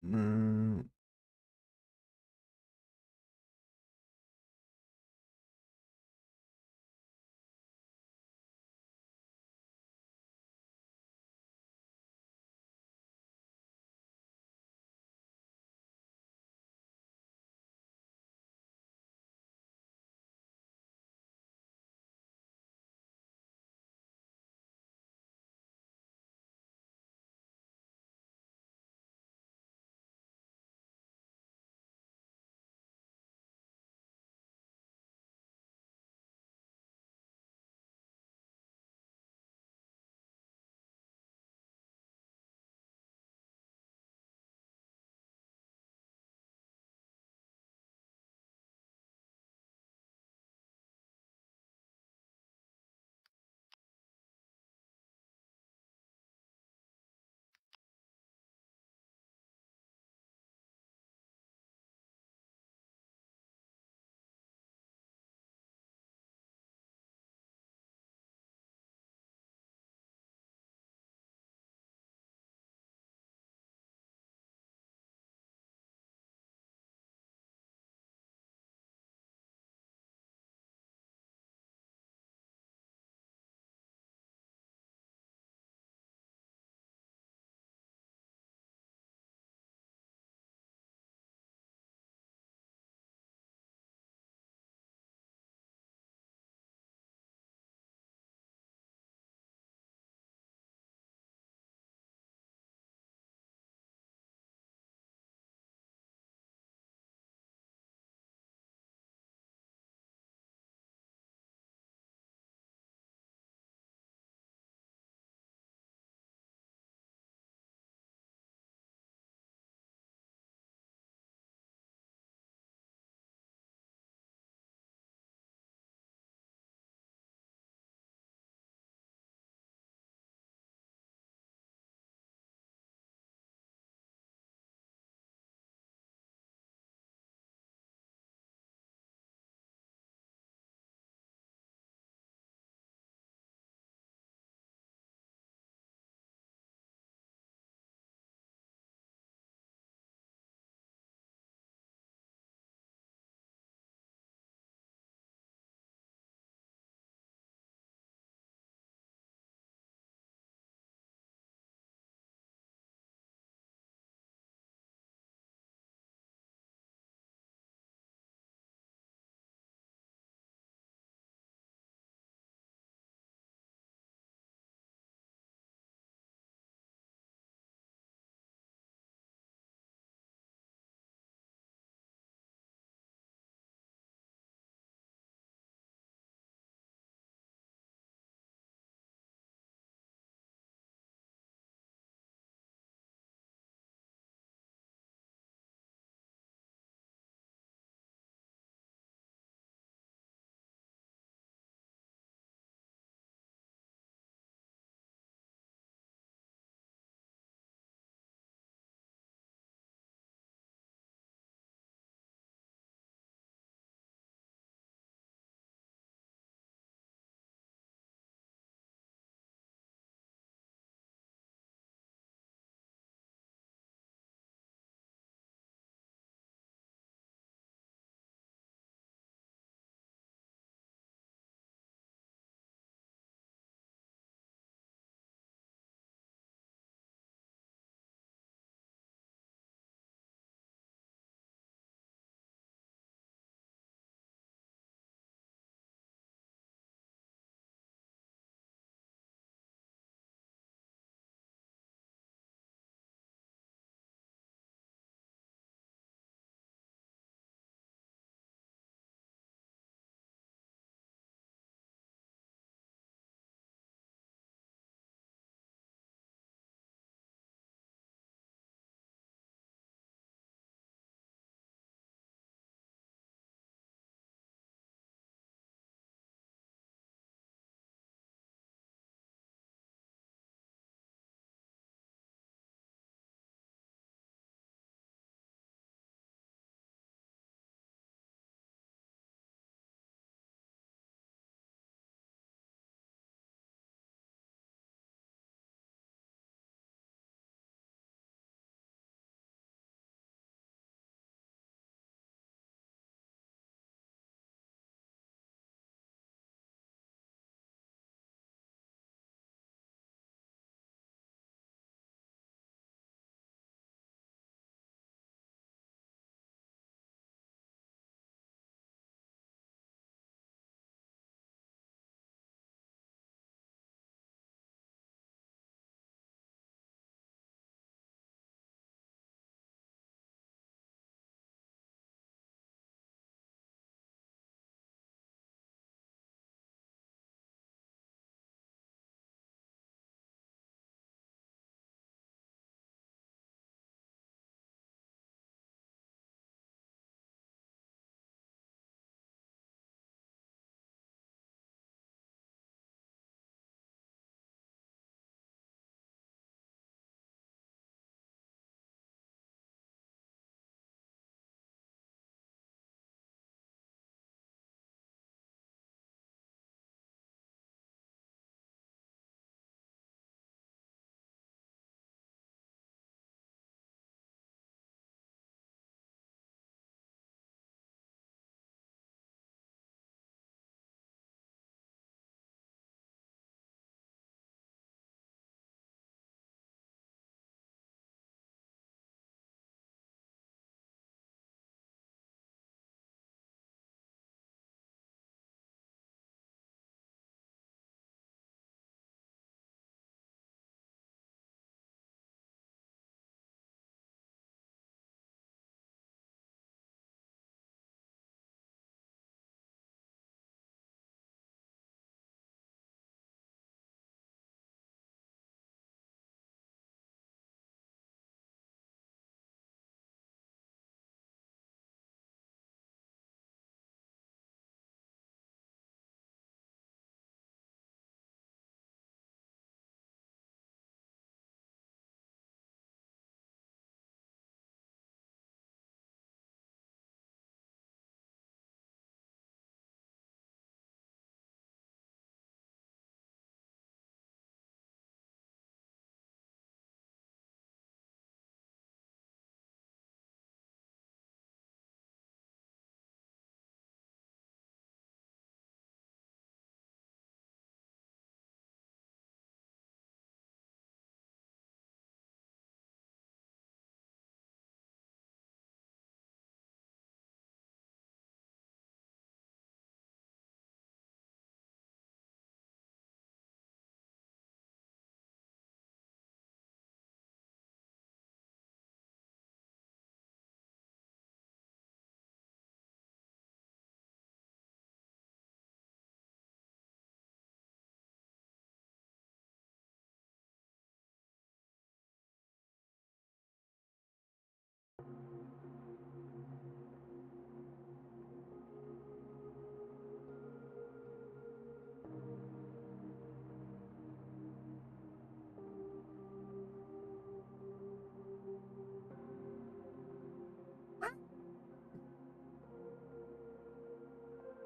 Mm,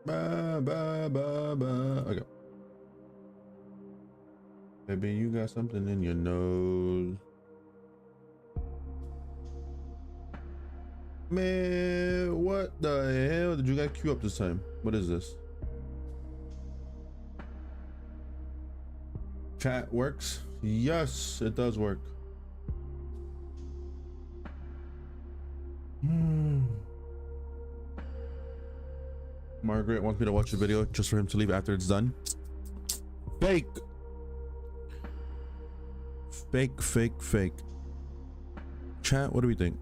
Ba, ba, ba, ba. Okay. Baby, you got something in your nose. Man, what the hell did you guys queue up this time? What is this? Chat works? Yes, it does work. Margaret wants me to watch the video just for him to leave after it's done. Fake. Fake, fake, fake. Chat, what do we think?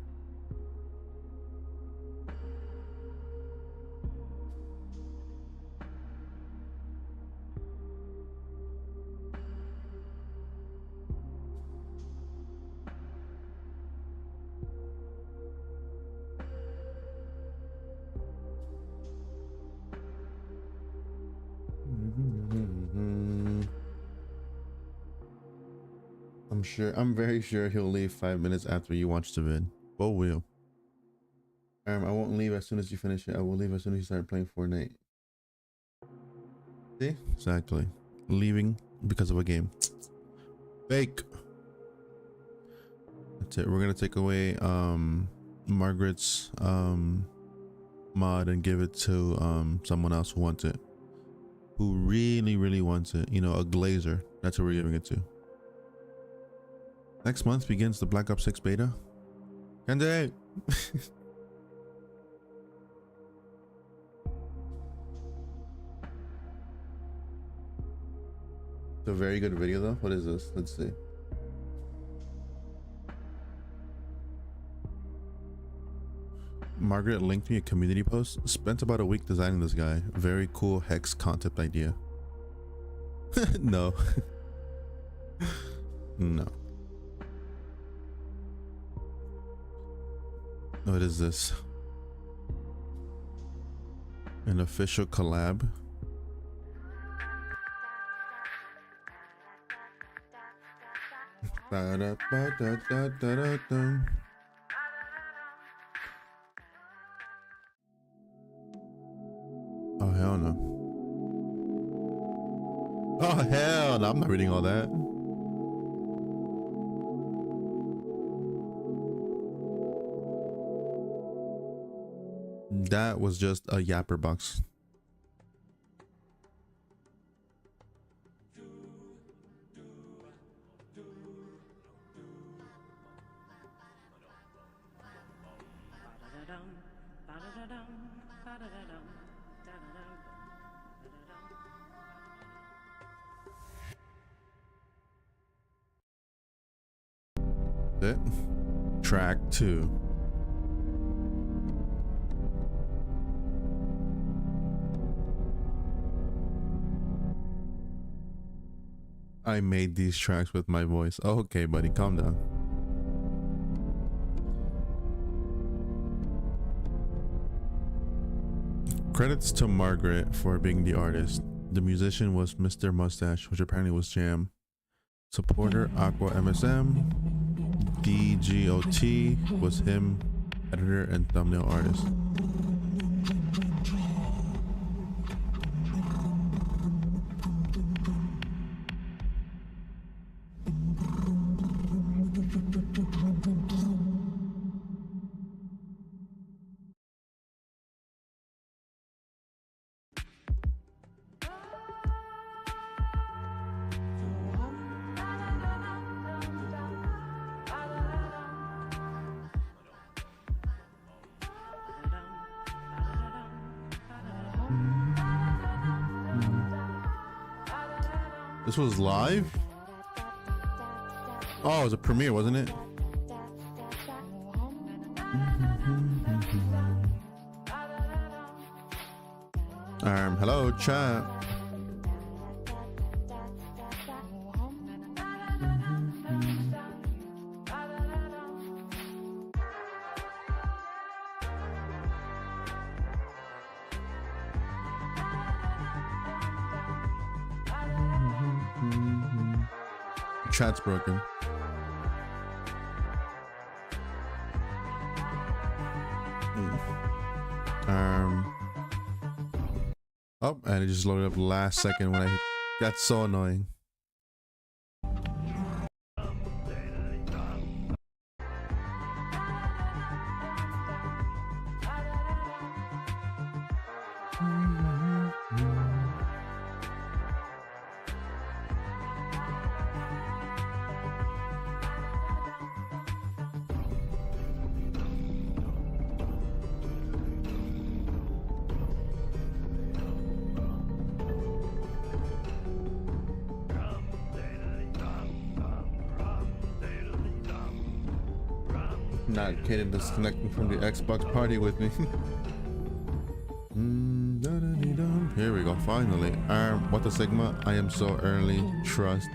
I'm very sure he'll leave 5 minutes after you watch the vid. Oh, will. I won't leave as soon as you finish it. I will leave as soon as you start playing Fortnite. See? Exactly. Leaving because of a game. Fake. That's it. We're gonna take away Margaret's mod and give it to someone else who wants it. Who really wants it. You know, a glazer. That's who we're giving it to. Next month begins the Black Ops 6 beta. Kende! It's a very good video though. What is this? Let's see. Margaret linked me a community post. Spent about a week designing this guy. Very cool hex concept idea. No. No. What is this? An official collab? Oh hell no. Oh hell no, I'm not reading all that. That was just a yapper box. It. Track 2. I made these tracks with my voice. Okay, buddy, calm down. Credits to Margaret for being the artist. The musician was Mr. Mustache, which apparently was Jam. Supporter Aqua MSM. DGOT was him, editor and thumbnail artist. This was live? Oh, it was a premiere, wasn't it? Hello, chat. Chat's broken. Oh, and it just loaded up last second when I. That's so annoying. Not kidding, disconnecting from the Xbox party with me. Here we go, finally. What the Sigma? I am so early. Trust.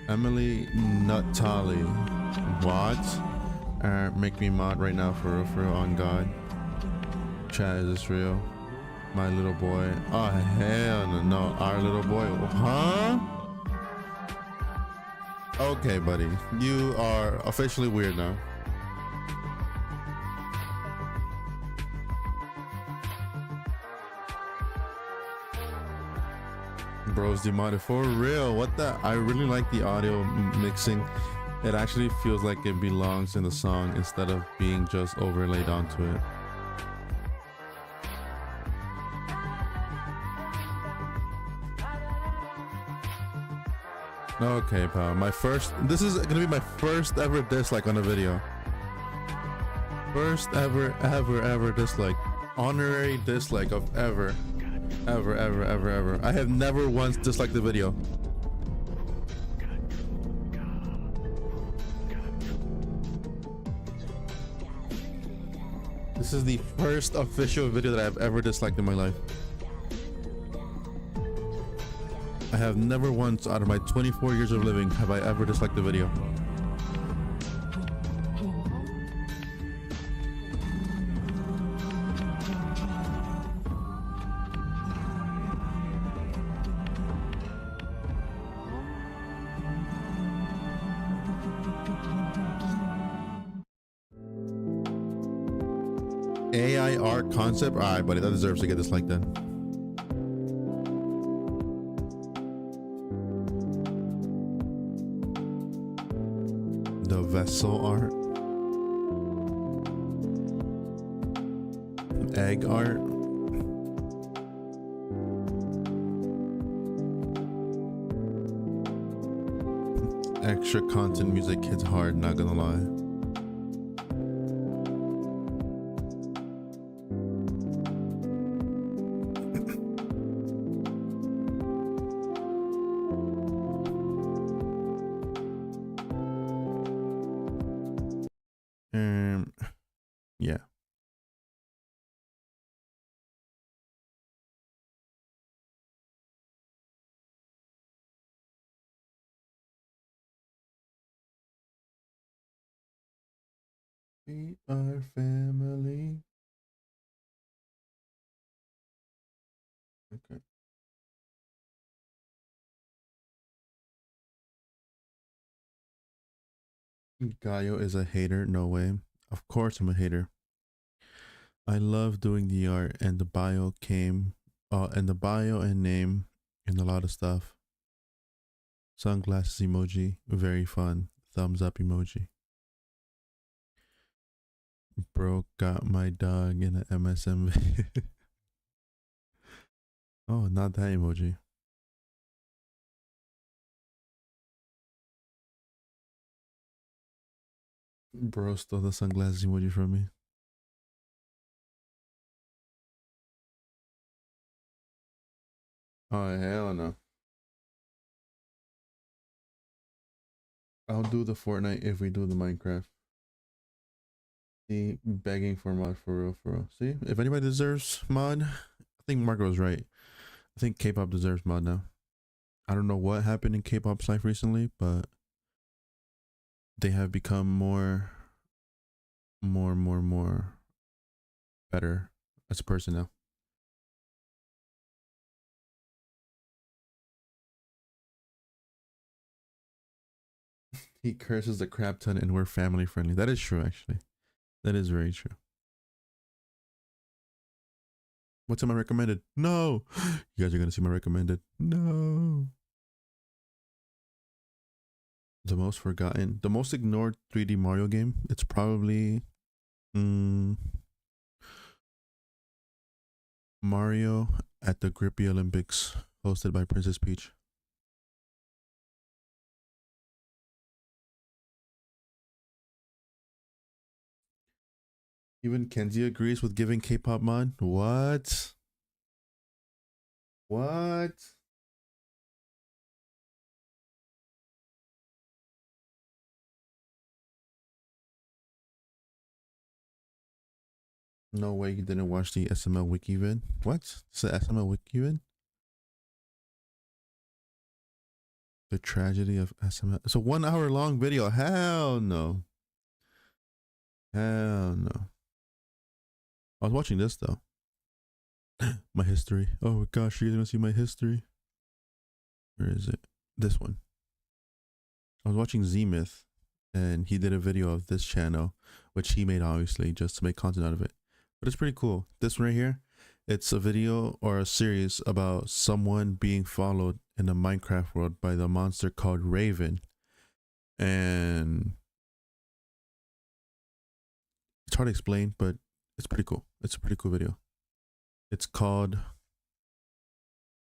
Emily Nutali. What? Make me mod right now for real, on God. Chat, is this real? My little boy. Oh, hell no. Our little boy. Huh? Okay, buddy. You are officially weird now. Bros demodded for real. What the? I really like the audio mixing. It actually feels like it belongs in the song instead of being just overlaid onto it. Okay, pal. This is gonna be my first ever dislike on a video. First ever dislike. Honorary dislike of ever. Ever. I have never once disliked the video. This is the first official video that I've ever disliked in my life. I have never once out of my 24 years of living have I ever disliked the video. AI art concept? Alright, buddy, that deserves to get disliked then. The vessel art. Egg art. Extra content music hits hard, not gonna lie. Yeah. We are family. Okay. Gaio is a hater? No way. Of course I'm a hater. I love doing the art and the bio and the bio and name and a lot of stuff. Sunglasses emoji, very fun. Thumbs up emoji. Bro got my dog in an MSMV. Oh, not that emoji. Bro stole the sunglasses emoji from me. Oh, hell no. I'll do the Fortnite if we do the Minecraft. See, begging for mod for real. See, if anybody deserves mod, I think Marco was right. I think K-pop deserves mod now. I don't know what happened in K-pop's life recently, but they have become more better as a person now. He curses a crap ton and we're family friendly. That is true, actually. That is very true. What's in my recommended? No. You guys are gonna see my recommended. No. The most forgotten, the most ignored 3D Mario game. It's probably Mario at the Grippy Olympics, hosted by Princess Peach. Even Kenzie agrees with giving K-pop mod. What? What? No way you didn't watch the SML wiki vid. What? It's the SML wiki vid? The tragedy of SML. It's a 1 hour long video. Hell no. Hell no. I was watching this though. My history. Oh gosh, you're gonna see my history. Where is it? This one. I was watching Z-Myth and he did a video of this channel, which he made obviously just to make content out of it. But it's pretty cool. This one right here, it's a video or a series about someone being followed in a Minecraft world by the monster called Raven. And it's hard to explain, but it's pretty cool. It's a pretty cool video. It's called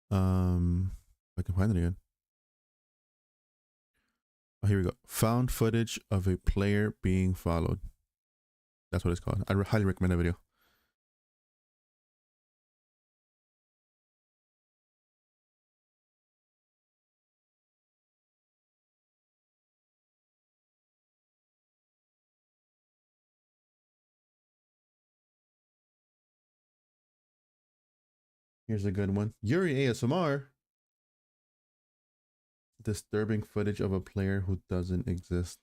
if I can find it again. Oh, here we go. Found footage of a player being followed. That's what it's called. I highly recommend that video. Here's a good one. Yuri ASMR. Disturbing footage of a player who doesn't exist.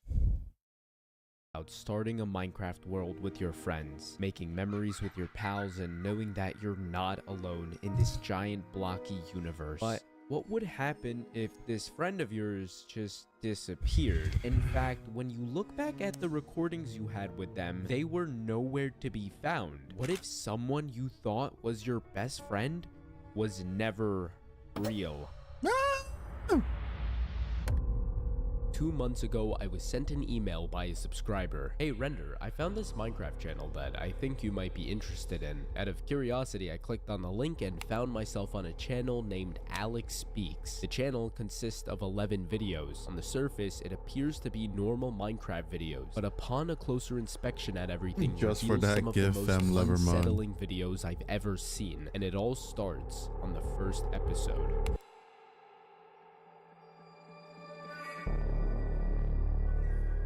About starting a Minecraft world with your friends, making memories with your pals, and knowing that you're not alone in this giant blocky universe. But what would happen if this friend of yours just disappeared? In fact, when you look back at the recordings you had with them, they were nowhere to be found. What if someone you thought was your best friend was never real? 2 months ago, I was sent an email by a subscriber. Hey Render, I found this Minecraft channel that I think you might be interested in. Out of curiosity, I clicked on the link and found myself on a channel named Alex Speaks. The channel consists of 11 videos. On the surface, it appears to be normal Minecraft videos, but upon a closer inspection at everything, just for that, give them Lover Mod. Unsettling videos I've ever seen, and it all starts on the first episode.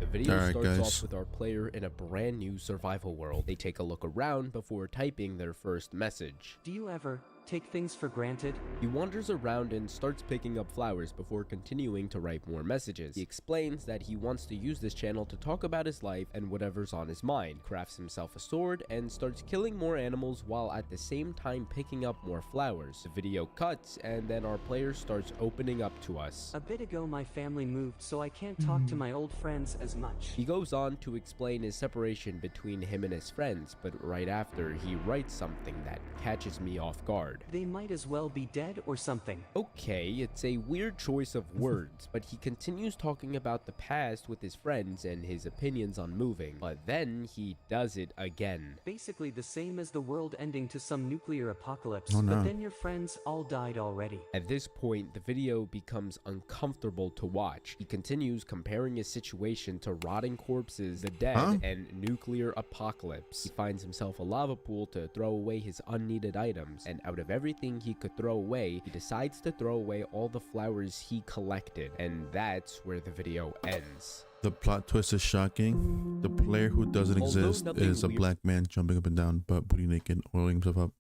The video starts off with our player in a brand new survival world. They take a look around before typing their first message. Do you ever take things for granted? He wanders around and starts picking up flowers before continuing to write more messages. He explains that he wants to use this channel to talk about his life and whatever's on his mind, crafts himself a sword, and starts killing more animals while at the same time picking up more flowers. The video cuts, and then our player starts opening up to us. A bit ago my family moved, so I can't talk to my old friends as much. He goes on to explain his separation between him and his friends, but right after, he writes something that catches me off guard. They might as well be dead or something. Okay, it's a weird choice of words, but he continues talking about the past with his friends and his opinions on moving, but then he does it again. Basically the same as the world ending to some nuclear apocalypse, Oh, no. but then your friends all died already. At this point, the video becomes uncomfortable to watch. He continues comparing his situation to rotting corpses, the dead, and nuclear apocalypse. He finds himself a lava pool to throw away his unneeded items, and out of everything he could throw away, he decides to throw away all the flowers he collected, and that's where the video ends. The plot twist is shocking. The player who doesn't exist is a black man jumping up and down, butt booty naked, oiling himself up.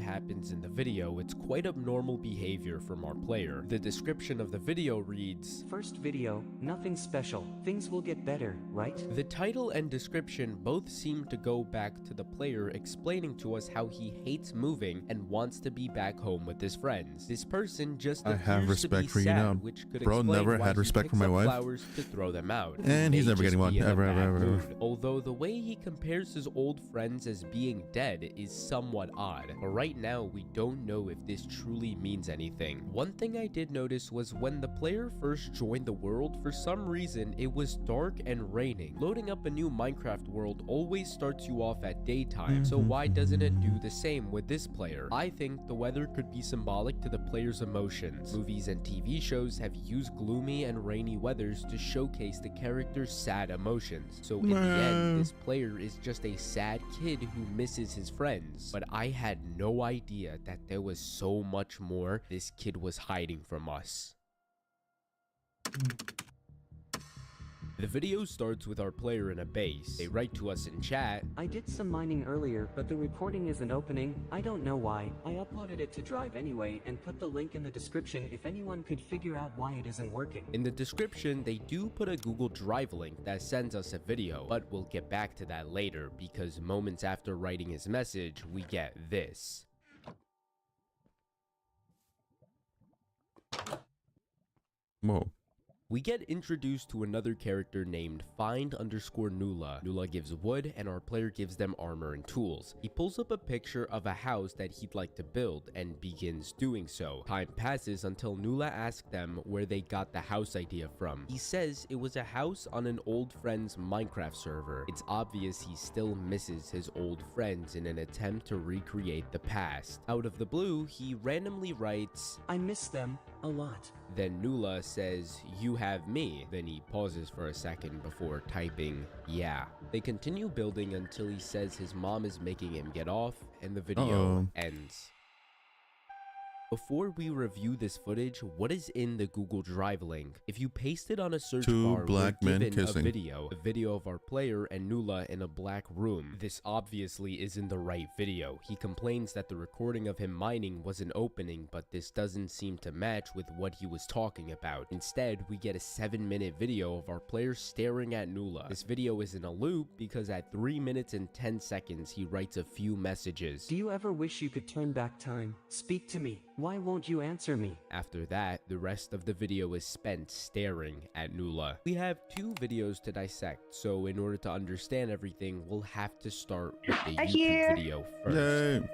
Happens in the video, it's quite abnormal behavior from our player. The description of the video reads, First video, nothing special. Things will get better, right? The title and description both seem to go back to the player explaining to us how he hates moving and wants to be back home with his friends. This person just I have appears to respect be for you sad, now. which could Bro explain never why had he respect for picks my up wife. flowers to throw them out. And he's May never just getting one, be in a ever, bad ever, ever. mood. Although the way he compares his old friends as being dead is somewhat odd. right now we don't know if this truly means anything. One thing I did notice was when the player first joined the world, for some reason it was dark and raining. Loading up a new Minecraft world always starts you off at daytime, so why doesn't it do the same with this player? I think the weather could be symbolic to the player's emotions. Movies and TV shows have used gloomy and rainy weathers to showcase the character's sad emotions. So in the end, this player is just a sad kid who misses his friends. But I had no idea that there was so much more this kid was hiding from us. The video starts with our player in a base. They write to us in chat. I did some mining earlier, but the recording isn't opening. I don't know why. I uploaded it to Drive anyway and put the link in the description if anyone could figure out why it isn't working. In the description, they do put a Google Drive link that sends us a video, but we'll get back to that later because moments after writing his message, we get this. Whoa. We get introduced to another character named Find_Nula. Nula gives wood and our player gives them armor and tools. He pulls up a picture of a house that he'd like to build and begins doing so. Time passes until Nula asks them where they got the house idea from. He says it was a house on an old friend's Minecraft server. It's obvious he still misses his old friends in an attempt to recreate the past. Out of the blue, he randomly writes, I miss them a lot. Then Nula says, you have me. Then he pauses for a second before typing, yeah. They continue building until he says his mom is making him get off and the video ends. Before we review this footage, what is in the Google Drive link? If you paste it on a search bar, black we're men given kissing. a video of our player and Nula in a black room. This obviously isn't the right video. He complains that the recording of him mining was an opening, but this doesn't seem to match with what he was talking about. Instead, we get a 7-minute video of our player staring at Nula. This video is in a loop because at 3 minutes and 10 seconds, he writes a few messages. Do you ever wish you could turn back time? Speak to me. Why won't you answer me? After that, the rest of the video is spent staring at Nula. We have 2 videos to dissect, so in order to understand everything, we'll have to start with the YouTube video first. Yay.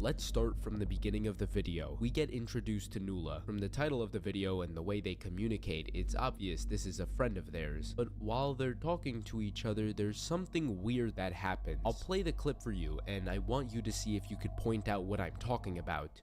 Let's start from the beginning of the video. We get introduced to Nula. From the title of the video and the way they communicate, it's obvious this is a friend of theirs. But while they're talking to each other, there's something weird that happens. I'll play the clip for you, and I want you to see if you could point out what I'm talking about.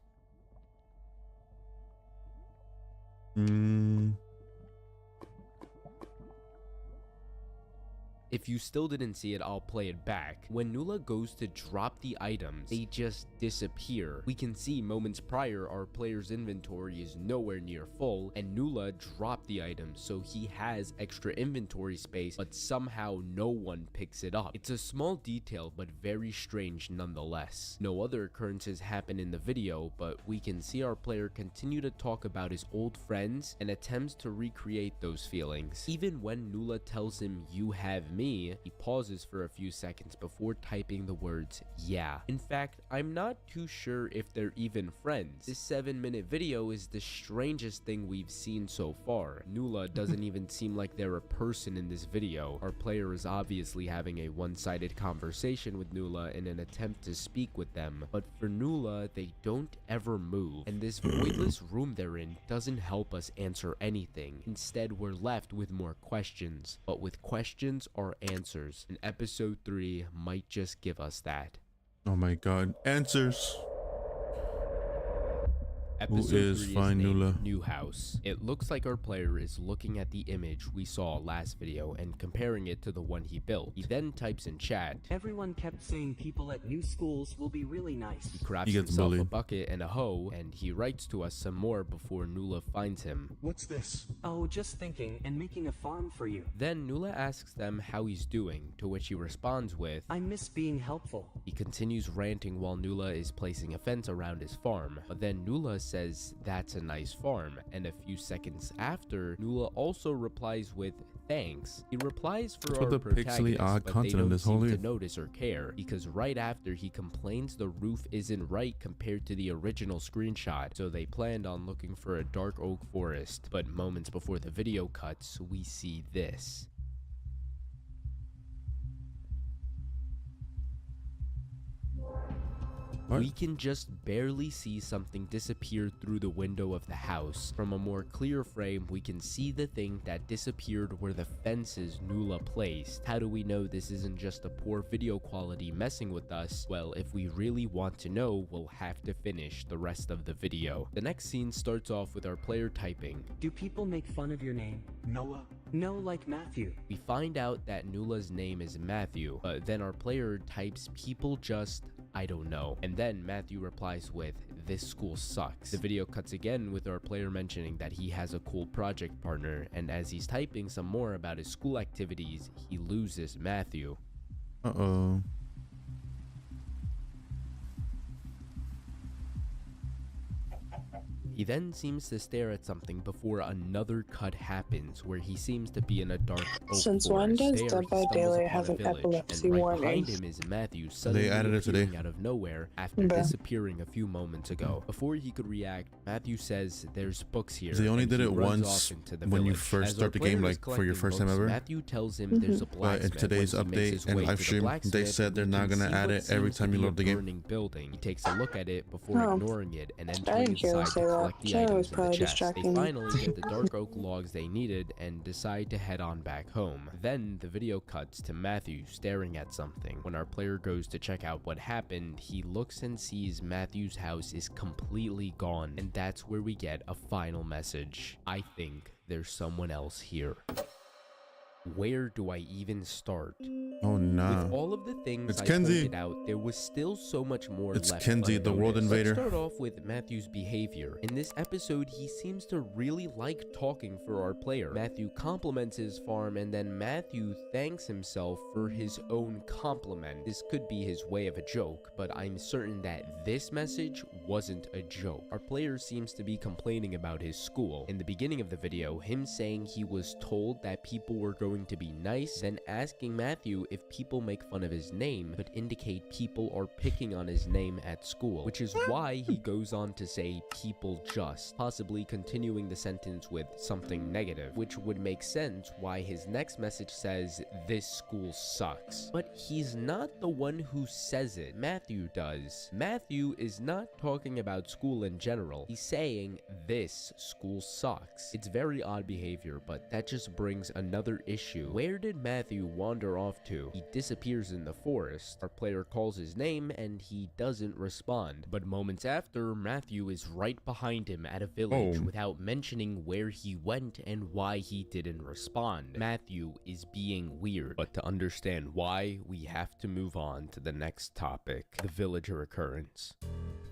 If you still didn't see it, I'll play it back. When Nula goes to drop the items, they just disappear. We can see moments prior our player's inventory is nowhere near full, and Nula dropped the items, so he has extra inventory space, but somehow no one picks it up. It's a small detail, but very strange nonetheless. No other occurrences happen in the video, but we can see our player continue to talk about his old friends and attempts to recreate those feelings. Even when Nula tells him, you have me, he pauses for a few seconds before typing the words, yeah. In fact, I'm not too sure if they're even friends. This 7-minute video is the strangest thing we've seen so far. Nula doesn't even seem like they're a person in this video. Our player is obviously having a one-sided conversation with Nula in an attempt to speak with them, but for Nula, they don't ever move, and this voidless room they're in doesn't help us answer anything. Instead, we're left with more questions, but with questions are answers, and episode 3 might just give us that. Oh my god. Answers. Episode Who is 3 Find named Nula? New House. It looks like our player is looking at the image we saw last video and comparing it to the one he built. He then types in chat. Everyone kept saying people at new schools will be really nice. He crafts He gets himself a bullied. bucket and a hoe, and he writes to us some more before Nula finds him. What's this? Oh, just thinking and making a farm for you. Then Nula asks them how he's doing, to which he responds with, I miss being helpful. He continues ranting while Nula is placing a fence around his farm, but then Nula says that's a nice farm, and a few seconds after, Nula also replies with thanks. He replies for That's our what the pixely protagonist, odd but they continent don't is, seem holy. to notice or care, because right after he complains the roof isn't right compared to the original screenshot, so they planned on looking for a dark oak forest, but moments before the video cuts, we see this. What? We can just barely see something disappear through the window of the house. From a more clear frame, we can see the thing that disappeared where the fences Nula placed. How do we know this isn't just a poor video quality messing with us? Well, if we really want to know, we'll have to finish the rest of the video. The next scene starts off with our player typing. Do people make fun of your name? Noah. No, like Matthew. We find out that Nula's name is Matthew, but then our player types people just, I don't know. And then Matthew replies with, this school sucks. The video cuts again with our player mentioning that he has a cool project partner, and as he's typing some more about his school activities, he loses Matthew. Uh-oh. He then seems to stare at something before another cut happens, where he seems to be in a dark oak Since forest. when does There, Dead he by stumbles Daylight upon have a an village, epilepsy and right warning? behind him is Matthew suddenly added it today. appearing out of nowhere after Bruh. disappearing a few moments ago. Before he could react, Matthew says there's books here. They only and did he it runs once off into the when you village. first As start our the game, player is like, for your collecting first time books, ever. Matthew tells him there's a But in blacksmith. today's When he makes update his and way live to the stream, they blacksmith, said they're we not can gonna see add what it every seems to time you be a load the game. burning building. He takes a look at it before Oh. ignoring it and I entering didn't hear inside them to say that. collect the So it was items in the probably chest. distracting They me. finally get the dark oak logs they needed and decide to head on back home. Then the video cuts to Matthew staring at something. When our player goes to check out what happened, he looks and sees Matthew's house is completely gone, and that's where we get a final message. I think there's someone else here. Where do I even start? Oh, nah. With all of the things It's I Kenzie. pointed out, there was still so much more It's left Kenzie, the world unnoticed. invader. Let's start off with Matthew's behavior. In this episode, he seems to really like talking for our player. Matthew compliments his farm, and then Matthew thanks himself for his own compliment. This could be his way of a joke, but I'm certain that this message wasn't a joke. Our player seems to be complaining about his school. In the beginning of the video, him saying he was told that people were going to be nice, then asking Matthew if people make fun of his name could indicate people are picking on his name at school, which is why he goes on to say people just, possibly continuing the sentence with something negative, which would make sense why his next message says this school sucks. But he's not the one who says it. Matthew does. Matthew is not talking about school in general. He's saying this school sucks. It's very odd behavior, but that just brings another issue. Where did Matthew wander off to? He disappears in the forest. Our player calls his name and he doesn't respond. But moments after, Matthew is right behind him at a village without mentioning where he went and why he didn't respond. Matthew is being weird. But to understand why, we have to move on to the next topic, the villager occurrence.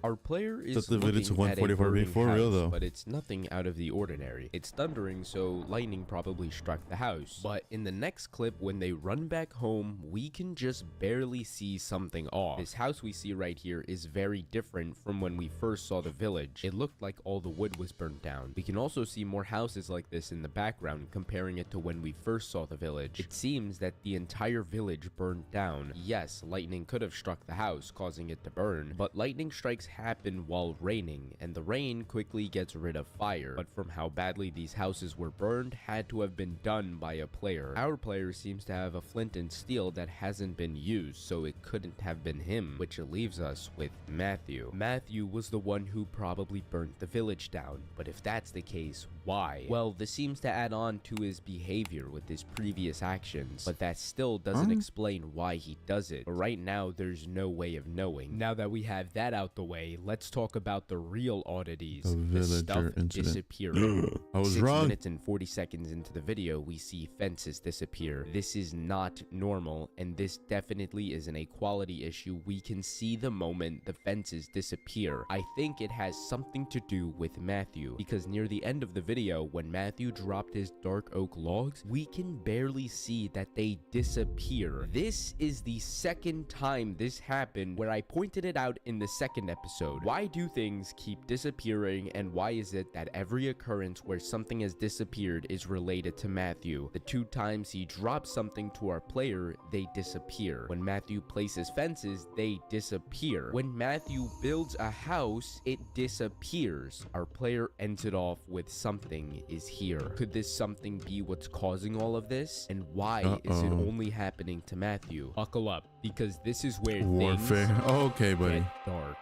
Our player is That's the video to looking at a 144 burning for real, house, though. but it's nothing out of the ordinary. It's thundering, so lightning probably struck the house. But in the next clip, when they run back home, we can just barely see something off. This house we see right here is very different from when we first saw the village. It looked like all the wood was burnt down. We can also see more houses like this in the background, comparing it to when we first saw the village. It seems that the entire village burned down. Yes, lightning could have struck the house, causing it to burn, but lightning strikes happen while raining, and the rain quickly gets rid of fire. But from how badly these houses were burned, had to have been done by a player. Our player seems to have a flint and steel that hasn't been used, so it couldn't have been him, which leaves us with Matthew. Matthew was the one who probably burnt the village down, but if that's the case, why? Well, this seems to add on to his behavior with his previous actions, but that still doesn't explain why he does it. But right now, there's no way of knowing. Now that we have that out the way, let's talk about the real oddities. The The stuff villager incident. disappearing. I was 6 wrong. minutes and 40 seconds into the video, we see fences disappear. This is not normal, and this definitely is an equality issue. We can see the moment the fences disappear. I think it has something to do with Matthew, because near the end of the video, when Matthew dropped his dark oak logs, we can barely see that they disappear. This is the second time this happened, where I pointed it out in the second episode. episode. Why do things keep disappearing, and why is it that every occurrence where something has disappeared is related to Matthew? The 2 times he drops something to our player, they disappear. When Matthew places fences, they disappear. When Matthew builds a house, it disappears. Our player ends it off with something is here. Could this something be what's causing all of this? And why is it only happening to Matthew? Buckle up, because this is where Warfare. things Okay, buddy. get dark.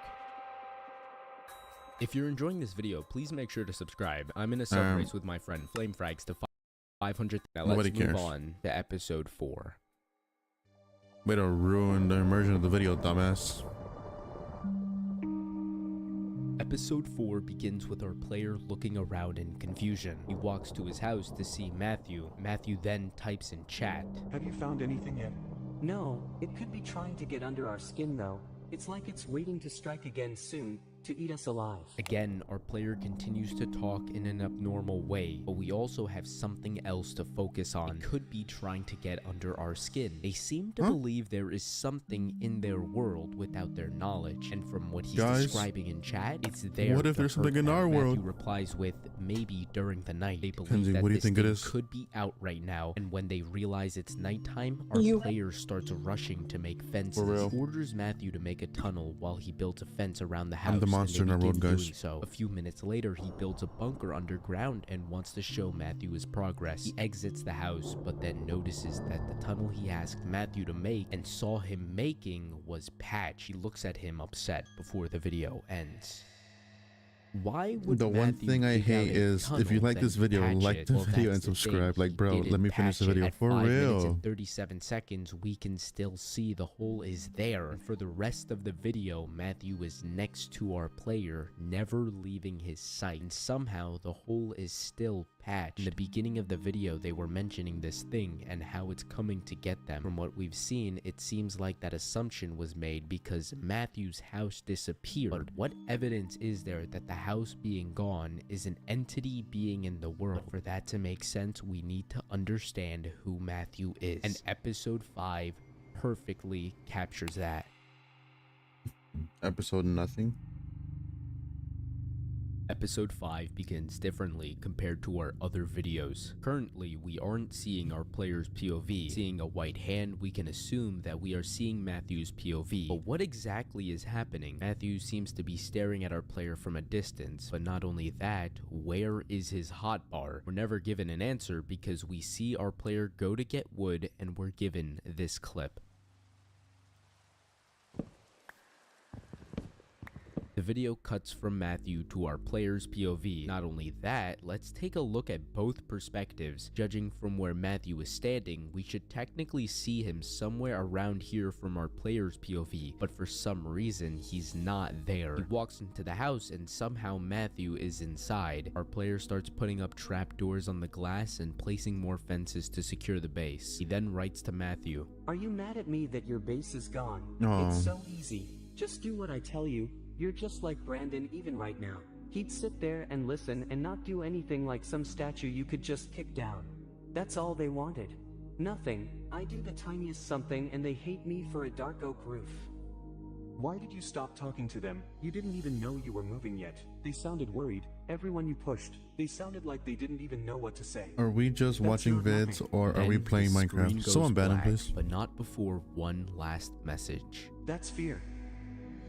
If you're enjoying this video, please make sure to subscribe. I'm in a sub race with my friend Flamefrags to 500. Now let's move on to episode 4. Way to ruin the immersion of the video, dumbass. Episode 4 begins with our player looking around in confusion. He walks to his house to see Matthew. Matthew then types in chat, "Have you found anything yet?" No, it could be trying to get under our skin though. It's like it's waiting to strike again soon, to eat us alive. Again, our player continues to talk in an abnormal way, but we also have something else to focus on. It could be trying to get under our skin. They seem to believe there is something in their world without their knowledge, and from what he's describing in chat, it's there. What if there's something in our world? Matthew replies with, maybe during the night. They believe Kenzie, that what do you this think it thing is? could be out right now, and when they realize it's nighttime, our player starts rushing to make fences. For real. He orders Matthew to make a tunnel while he builds a fence around the house. I'm the monster in our world, guys. So a few minutes later, he builds a bunker underground and wants to show Matthew his progress. He exits the house, but then notices that the tunnel he asked Matthew to make and saw him making was patched. He looks at him upset before the video ends. Why would the one Matthew thing I dig hate out a is if you tunnel, like this then video, patch like it? the Well, video that's and the thing. subscribe. Like, bro, They didn't let me finish the patch it. video At for 5 minutes real. and 37 seconds, we can still see the hole is there. And for the rest of the video, Matthew is next to our player, never leaving his sight. And somehow, the hole is still patched. In the beginning of the video, they were mentioning this thing and how it's coming to get them. From what we've seen, it seems like that assumption was made because Matthew's house disappeared. But what evidence is there that the house being gone is an entity being in the world? For that to make sense, we need to understand who Matthew is. And episode 5 perfectly captures that. Episode nothing. Episode 5 begins differently compared to our other videos. Currently, we aren't seeing our player's POV. Seeing a white hand, we can assume that we are seeing Matthew's POV. But what exactly is happening? Matthew seems to be staring at our player from a distance. But not only that, where is his hotbar? We're never given an answer because we see our player go to get wood and we're given this clip. The video cuts from Matthew to our player's POV. Not only that, let's take a look at both perspectives. Judging from where Matthew is standing, we should technically see him somewhere around here from our player's POV, but for some reason, he's not there. He walks into the house and somehow Matthew is inside. Our player starts putting up trapdoors on the glass and placing more fences to secure the base. He then writes to Matthew, Are you mad at me that your base is gone? Aw. It's so easy. Just do what I tell you. You're just like Brandon even right now. He'd sit there and listen and not do anything like some statue you could just kick down. That's all they wanted. Nothing. I do the tiniest something and they hate me for a dark oak roof. Why did you stop talking to them? You didn't even know you were moving yet. They sounded worried. Everyone you pushed, they sounded like they didn't even know what to say. Are we just watching vids or are we Then playing the screen Minecraft? goes Someone ban him, black, please. but not before one last message. That's fear.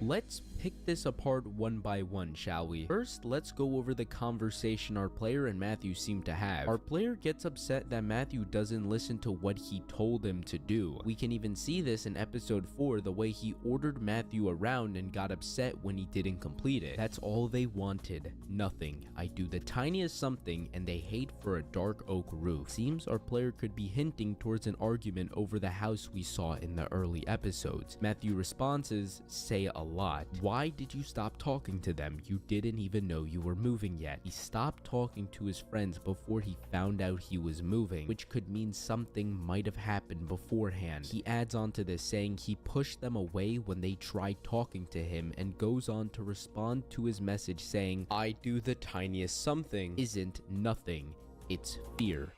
Let's pick this apart one by one, shall we? First, let's go over the conversation our player and Matthew seem to have. Our player gets upset that Matthew doesn't listen to what he told him to do. We can even see this in episode 4, the way he ordered Matthew around and got upset when he didn't complete it. That's all they wanted. Nothing. I do the tiniest something and they hate for a dark oak roof. Seems our player could be hinting towards an argument over the house we saw in the early episodes. Matthew responses, say a lot. Why did you stop talking to them? You didn't even know you were moving yet. He stopped talking to his friends before he found out he was moving, which could mean something might have happened beforehand. He adds on to this saying he pushed them away when they tried talking to him and goes on to respond to his message saying, I do the tiniest something isn't nothing, it's fear.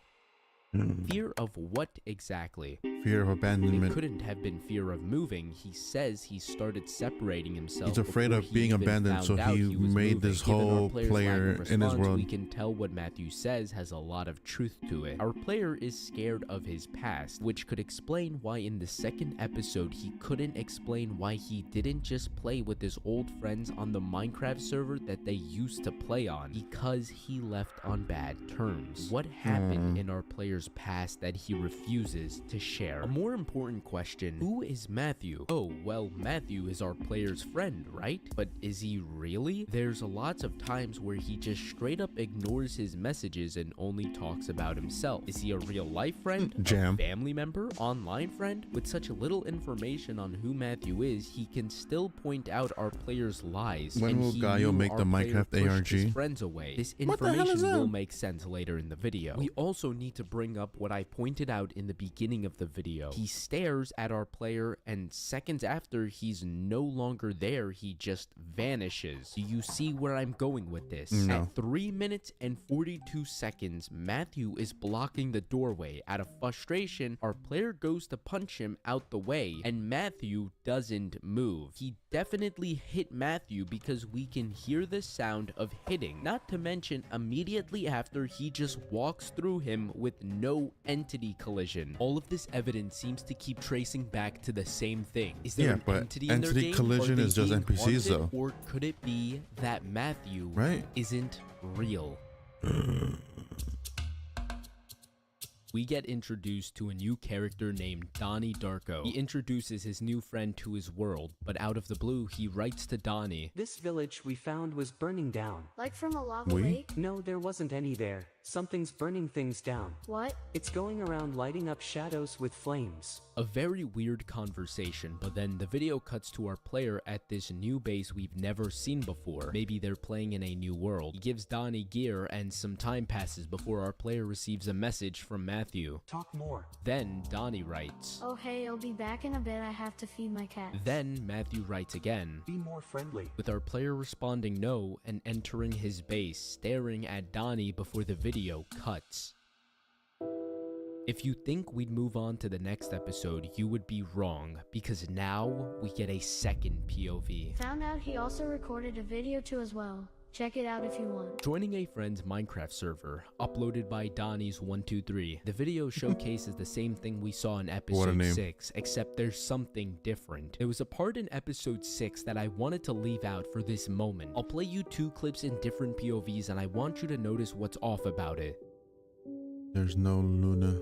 Fear of what exactly? Fear of It abandonment. couldn't have been fear of moving. He says he started separating himself. He's afraid before of he being even abandoned, found so out he was made moving. this Given our whole player's player lack of in his response, world. we can tell what Matthew says has a lot of truth to it. Our player is scared of his past, which could explain why in the second episode he couldn't explain why he didn't just play with his old friends on the Minecraft server that they used to play on, because he left on bad terms. What happened in our player's past that he refuses to share? A more important question: who is Matthew? Oh, well, Matthew is our player's friend, right? But is he really? There's lots of times where he just straight up ignores his messages and only talks about himself. Is he a real life friend? Jam. A family member? Online friend? With such little information on who Matthew is, he can still point out our player's lies. When and will he Gaio knew make our the player Minecraft pushed ARG? his friends away. This What the hell information is that? will make sense later in the video. We also need to bring up what I pointed out in the beginning of the video. He stares at our player, and seconds after he's no longer there, he just vanishes. Do you see where I'm going with this? No. At 3 minutes and 42 seconds, Matthew is blocking the doorway. Out of frustration, our player goes to punch him out the way, and Matthew doesn't move. He definitely hit Matthew because we can hear the sound of hitting. Not to mention, immediately after, he just walks through him with no entity collision. All of this evidence seems to keep tracing back to the same thing. Is there Yeah, an but entity in their entity game? collision Are they is just being NPCs haunted? though. Or could it be that Matthew Right. isn't real? We get introduced to a new character named Donnie Darko. He introduces his new friend to his world, but out of the blue, he writes to Donnie. This village we found was burning down. Like from a lava We? lake? No, there wasn't any there. Something's burning things down. What? It's going around lighting up shadows with flames. A very weird conversation, but then the video cuts to our player at this new base we've never seen before. Maybe they're playing in a new world. He gives Donnie gear, and some time passes before our player receives a message from Matthew. Talk more. Then Donnie writes. Oh hey, I'll be back in a bit, I have to feed my cat. Then Matthew writes again, Be more friendly. with our player responding no and entering his base, staring at Donnie before the video cuts. If you think we'd move on to the next episode, you would be wrong, because now we get a second POV. Found out he also recorded a video too as well. Check it out if you want. Joining a friend's Minecraft server, uploaded by Donnie's123. The video showcases the same thing we saw in What a episode name. 6, except there's something different. There was a part in episode 6 that I wanted to leave out for this moment. I'll play you 2 clips in different POVs and I want you to notice what's off about it. There's no Luna.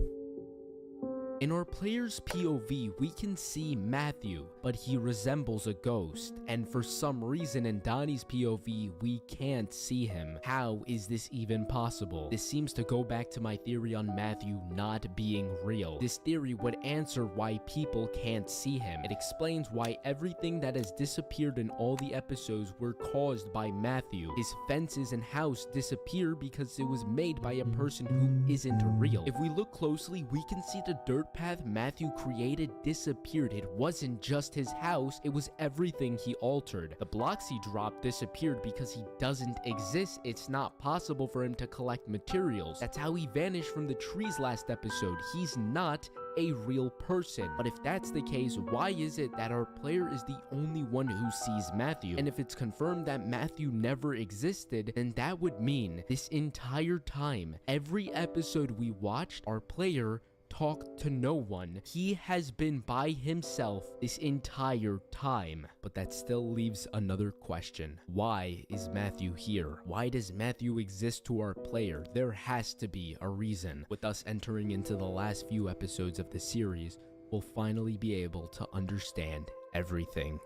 In our player's POV, we can see Matthew, but he resembles a ghost. And for some reason in Donnie's POV, we can't see him. How is this even possible? This seems to go back to my theory on Matthew not being real. This theory would answer why people can't see him. It explains why everything that has disappeared in all the episodes were caused by Matthew. His fences and house disappear because it was made by a person who isn't real. If we look closely, we can see the dirt path Matthew created disappeared. It wasn't just his house, it was everything he altered. The blocks he dropped disappeared because he doesn't exist. It's not possible for him to collect materials. That's how he vanished from the trees last episode. He's not a real person. But if that's the case, why is it that our player is the only one who sees Matthew? And if it's confirmed that Matthew never existed, then that would mean this entire time, every episode we watched, our player talked to no one. He has been by himself this entire time. But that still leaves another question. Why is Matthew here? Why does Matthew exist to our player? There has to be a reason. With us entering into the last few episodes of the series, we'll finally be able to understand everything.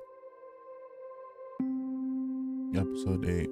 Episode 8.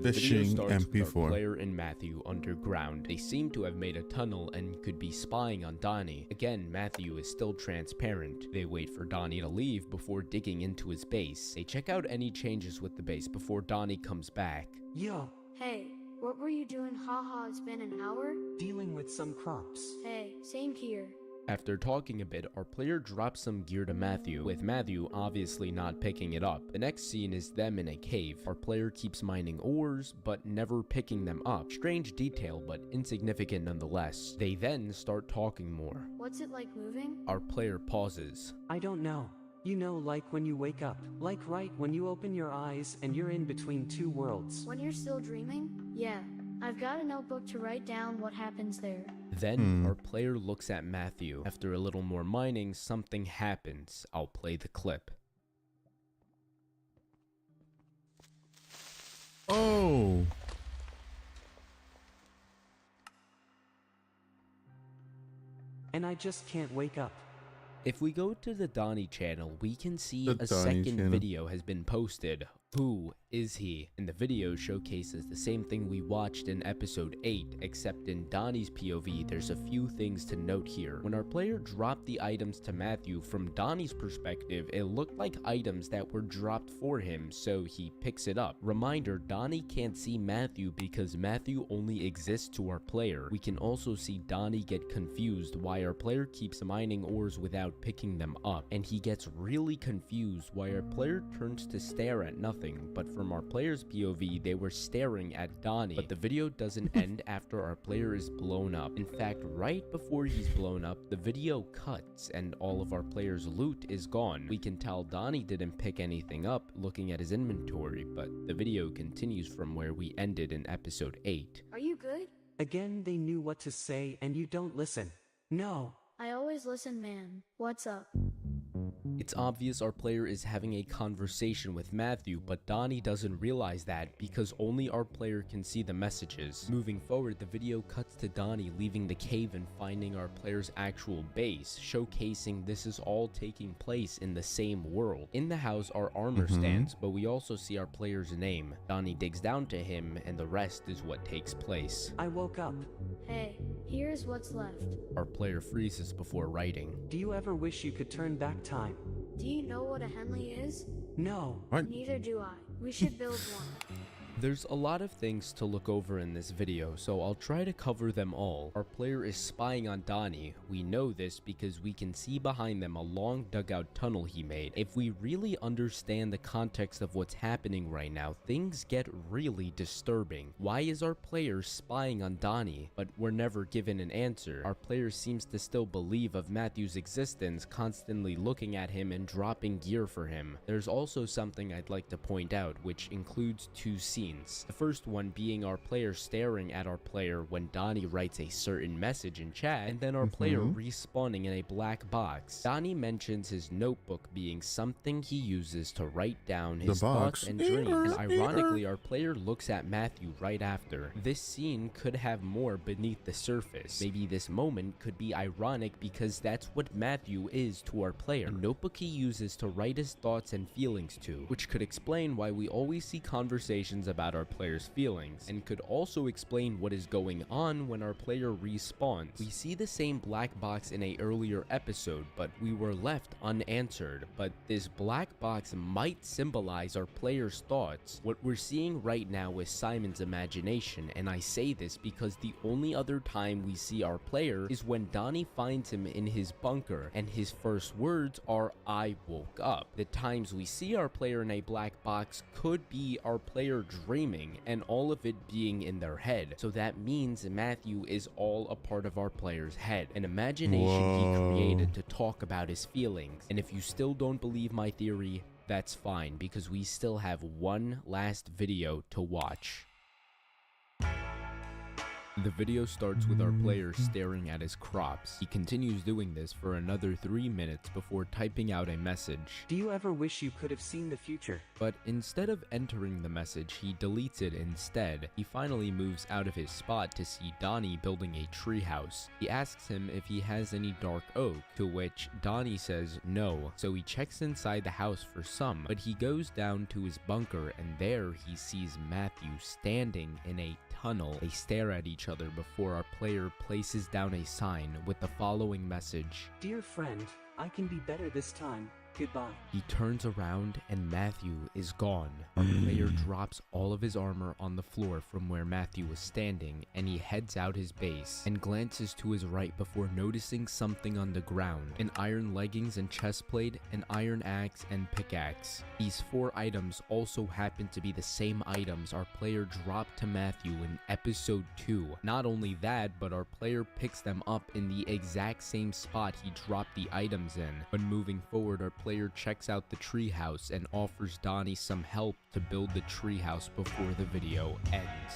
The video Fishing starts with our MP4. player and Matthew underground. They seem to have made a tunnel and could be spying on Donnie. Again, Matthew is still transparent. They wait for Donnie to leave before digging into his base. They check out any changes with the base before Donnie comes back. Yo, Hey, what were you doing? Haha, it's been an hour? dealing with some crops. Hey, same here. After talking a bit, our player drops some gear to Matthew, with Matthew obviously not picking it up. The next scene is them in a cave. Our player keeps mining ores, but never picking them up. Strange detail, but insignificant nonetheless. They then start talking more. What's it like moving? Our player pauses. I don't know. You know, like when you wake up. Like right when you open your eyes and you're in between two worlds. When you're still dreaming? Yeah. I've got a notebook to write down what happens there. Then our player looks at Matthew. After a little more mining, something happens. I'll play the clip. Oh. And I just can't wake up. If we go to the Donnie channel, we can see The a Donnie second channel. video has been posted. Who is he? And the video showcases the same thing we watched in episode 8, except in Donnie's POV, there's a few things to note here. When our player dropped the items to Matthew, from Donnie's perspective, it looked like items that were dropped for him, so he picks it up. Reminder, Donnie can't see Matthew because Matthew only exists to our player. We can also see Donnie get confused why our player keeps mining ores without picking them up, and he gets really confused why our player turns to stare at nothing. But from our player's POV, they were staring at Donnie. But the video doesn't end after our player is blown up. In fact, right before he's blown up, the video cuts and all of our player's loot is gone. We can tell Donnie didn't pick anything up looking at his inventory, but the video continues from where we ended in episode 8. Are you good? Again, they knew what to say and you don't listen. No. I always listen, man. What's up? It's obvious our player is having a conversation with Matthew, but Donnie doesn't realize that because only our player can see the messages. Moving forward, the video cuts to Donnie leaving the cave and finding our player's actual base, showcasing this is all taking place in the same world. In the house, our armor stands, but we also see our player's name. Donnie digs down to him, and the rest is what takes place. I woke up. Hey, here's what's left. Our player freezes before writing. Do you ever wish you could turn back time? Do you know what a Henley is? No. What? Neither do I. We should build one. There's a lot of things to look over in this video, so I'll try to cover them all. Our player is spying on Donnie. We know this because we can see behind them a long dugout tunnel he made. If we really understand the context of what's happening right now, things get really disturbing. Why is our player spying on Donnie? But we're never given an answer. Our player seems to still believe of Matthew's existence, constantly looking at him and dropping gear for him. There's also something I'd like to point out, which includes two scenes. The first one being our player staring at our player when Donnie writes a certain message in chat, and then our player respawning in a black box. Donnie mentions his notebook being something he uses to write down his thoughts and dreams, and ironically our player looks at Matthew right after. This scene could have more beneath the surface. Maybe this moment could be ironic because that's what Matthew is to our player. A notebook he uses to write his thoughts and feelings to, which could explain why we always see conversations about our player's feelings, and could also explain what is going on when our player respawns. We see the same black box in a earlier episode, but we were left unanswered. But this black box might symbolize our player's thoughts. What we're seeing right now is Simon's imagination, and I say this because the only other time we see our player is when Donnie finds him in his bunker, and his first words are, "I woke up." The times we see our player in a black box could be our player dreaming, and all of it being in their head. So that means Matthew is all a part of our player's head, an imagination he created to talk about his feelings. And if you still don't believe my theory, that's fine, because we still have one last video to watch. The video starts with our player staring at his crops. He continues doing this for another 3 minutes before typing out a message. Do you ever wish you could have seen the future? But instead of entering the message, he deletes it instead. He finally moves out of his spot to see Donnie building a treehouse. He asks him if he has any dark oak, to which Donnie says no, so he checks inside the house for some, but he goes down to his bunker and there he sees Matthew standing in a tunnel. They stare at each other before our player places down a sign with the following message. Dear friend, I can be better this time. Goodbye. He turns around and Matthew is gone. Our player drops all of his armor on the floor from where Matthew was standing, and he heads out his base and glances to his right before noticing something on the ground: an iron leggings and chest plate, an iron axe and pickaxe. These 4 items also happen to be the same items our player dropped to Matthew in episode 2. Not only that, but our player picks them up in the exact same spot he dropped the items in. But moving forward, our player checks out the treehouse and offers Donnie some help to build the treehouse before the video ends.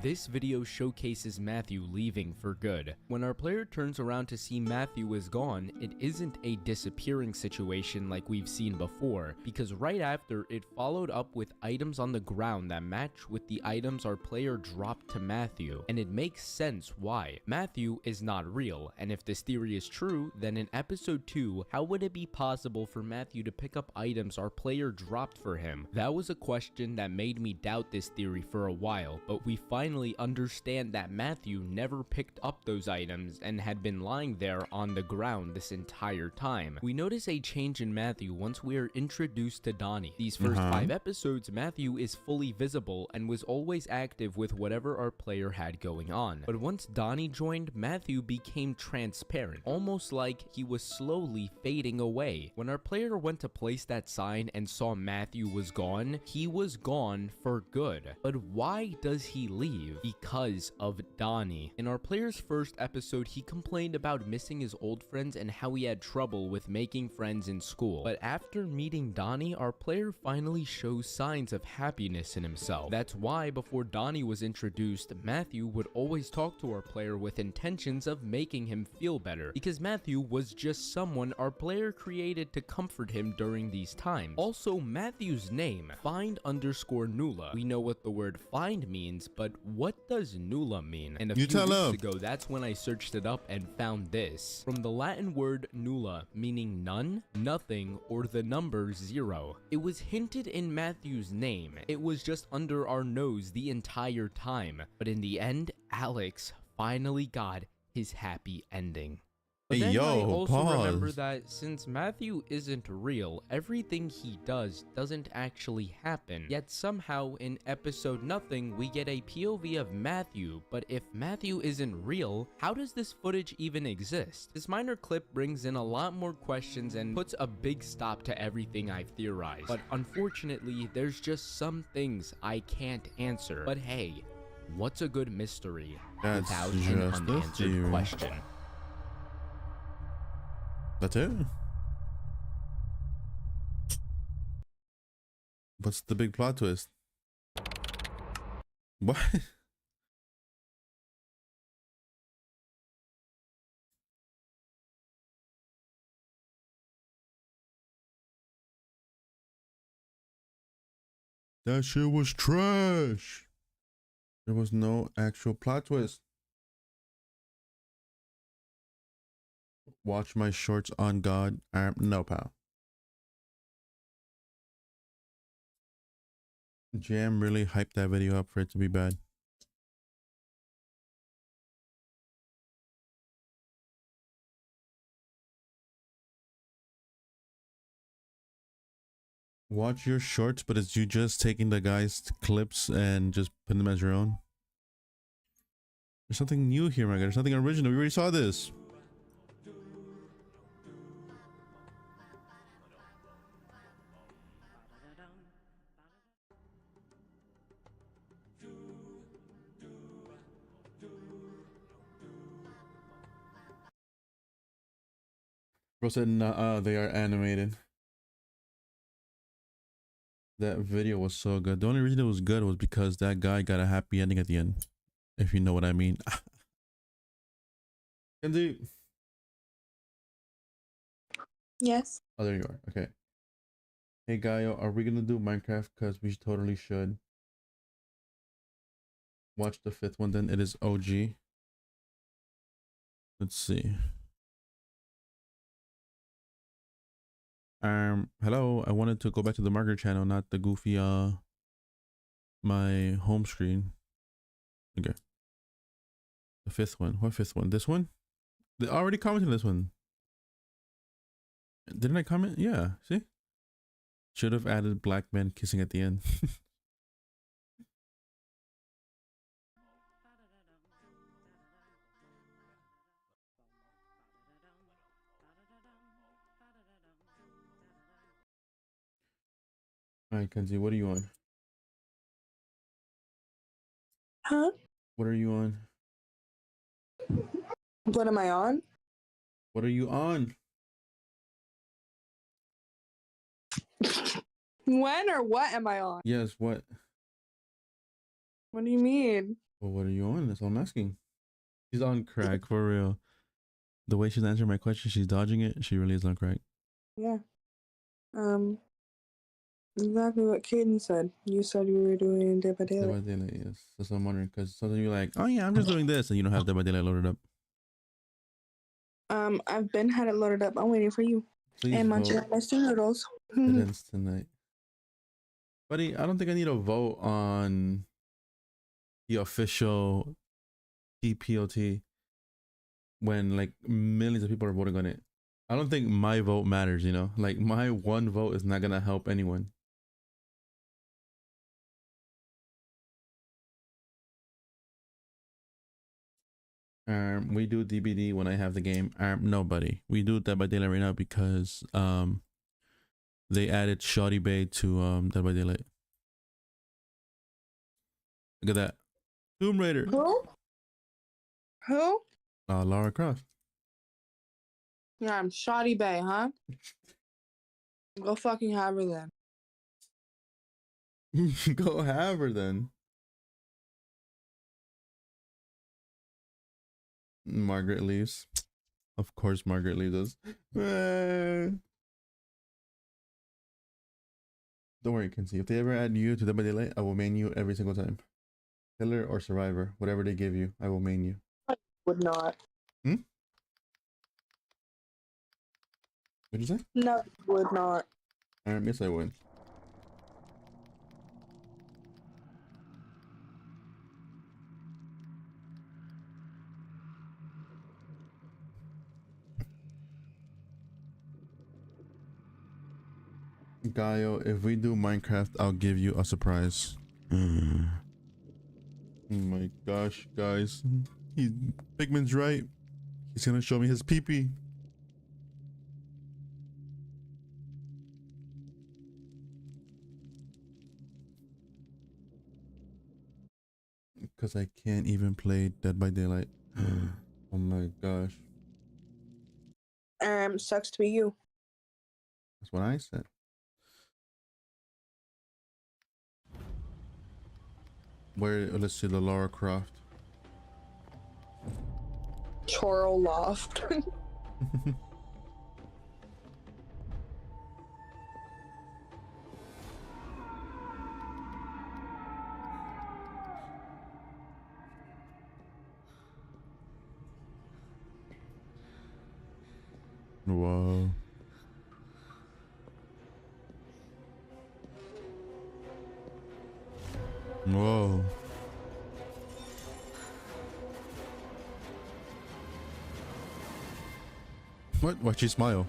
This video showcases Matthew leaving for good. When our player turns around to see Matthew is gone, it isn't a disappearing situation like we've seen before, because right after, it followed up with items on the ground that match with the items our player dropped to Matthew, and it makes sense why. Matthew is not real, and if this theory is true, then in episode 2, how would it be possible for Matthew to pick up items our player dropped for him? That was a question that made me doubt this theory for a while, but we finally understand that Matthew never picked up those items and had been lying there on the ground this entire time. We notice a change in Matthew once we are introduced to Donnie. These first 5 episodes, Matthew is fully visible and was always active with whatever our player had going on. But once Donnie joined, Matthew became transparent, almost like he was slowly fading away. When our player went to place that sign and saw Matthew was gone, he was gone for good. But why does he leave? Because of Donnie. In our player's first episode, he complained about missing his old friends and how he had trouble with making friends in school. But after meeting Donnie, our player finally shows signs of happiness in himself. That's why before Donnie was introduced, Matthew would always talk to our player with intentions of making him feel better, because Matthew was just someone our player created to comfort him during these times. Also, Matthew's name, find_Nula. We know what the word find means, but what does Nula mean? And a few weeks ago, that's when I searched it up and found this. From the Latin word nulla, meaning none, nothing, or the number 0. It was hinted in Matthew's name. It was just under our nose the entire time. But in the end, Alex finally got his happy ending. But then I also remember that since Matthew isn't real, everything he does doesn't actually happen. Yet somehow in episode nothing, we get a POV of Matthew, but if Matthew isn't real, how does this footage even exist? This minor clip brings in a lot more questions and puts a big stop to everything I've theorized. But unfortunately, there's just some things I can't answer. But hey, what's a good mystery without an unanswered question? That's it? What's the big plot twist? What? That shit was trash. There was no actual plot twist. Watch my shorts on God. No, pal. Jam really hyped that video up for it to be bad. Watch your shorts, but it's you just taking the guy's clips and just putting them as your own. There's something new here, my guy. There's something original. We already saw this. Bro said, nah, they are animated. That video was so good. The only reason it was good was because that guy got a happy ending at the end. If you know what I mean. Kenzie. Yes. Oh, there you are. Okay. Hey, Gaio, are we going to do Minecraft? Because we totally should. Watch the 5th one then. It is OG. Let's see. Hello, I wanted to go back to the marker channel, not the goofy my home screen. Okay. The 5th one. What 5th one? This one? They already commented on this one. Didn't I comment? Yeah. See? Should have added black men kissing at the end. All right, Kenzie, what are you on? Huh? What are you on? What am I on? What are you on? When or what am I on? Yes, what? What do you mean? Well, what are you on? That's all I'm asking. She's on crack, for real. The way she's answering my question, she's dodging it. She really is on crack. Yeah. Exactly what Kaden said. You said you were doing Dead by Dead by Daylight. Daylight, yes. That's what I'm wondering. Because sometimes you're like, oh yeah, I'm just doing this. And you don't have Dead by Daylight loaded up. I've been had it loaded up. I'm waiting for you. Please And vote. munching on my noodles. It ends tonight. Buddy, I don't think I need a vote on the official TPOT when like millions of people are voting on it. I don't think my vote matters, you know? Like my one vote is not gonna help anyone. We do DBD when I have the game. Nobody. We do Dead by Daylight right now because they added Shoddy Bay to Dead by Daylight. Look at that. Tomb Raider. Who? Who? Lara Croft. Yeah, I'm Shoddy Bay, huh? Go fucking have her then. Go have her then. Margaret leaves. Of course Margaret leaves us. Don't worry, Kenzie. If they ever add you to Dead by Daylight, I will main you every single time. Killer or survivor, whatever they give you, I will main you. Would not. What'd you say? No, would not. Yes, I would. Gaio, if we do Minecraft, I'll give you a surprise. Oh my gosh, guys. Pigman's right. He's gonna show me his pee-pee. Because I can't even play Dead by Daylight. Oh my gosh. Sucks to be you. That's what I said. Where, let's see, the Lara Croft. Choro Loft. Whoa. Whoa. What? Why'd she smile?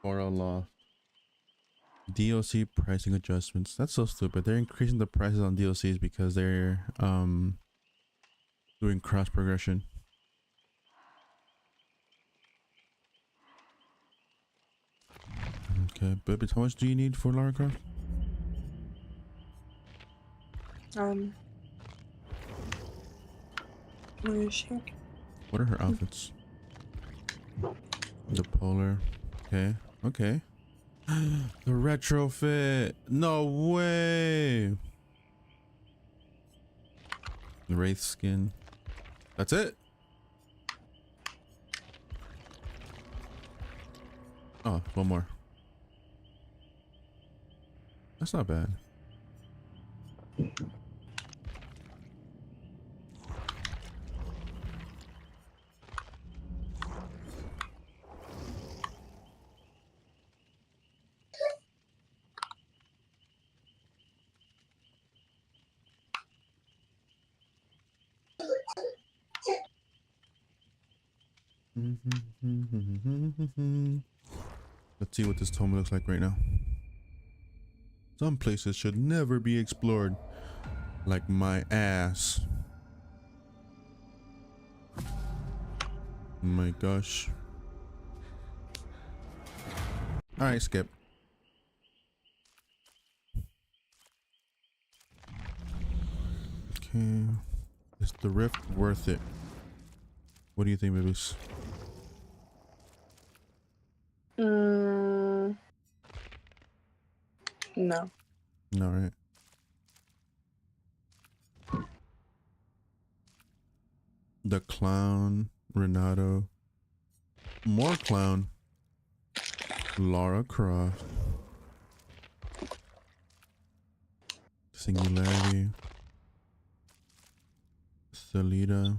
For a loft. DLC pricing adjustments. That's so stupid. They're increasing the prices on DLCs because they're doing cross progression. Okay, but how much do you need for Lara Croft? Where is she? What are her outfits? The polar. Okay. Okay. The retrofit. No way. The wraith skin. That's it. Oh, one more. That's not bad. Let's see what this tome looks like right now. Some places should never be explored. Like my ass. Oh my gosh. Alright, skip. Okay. Is the rift worth it? What do you think, babies? No. No, right? The clown, Renato. More clown. Lara Croft. Singularity. Salida.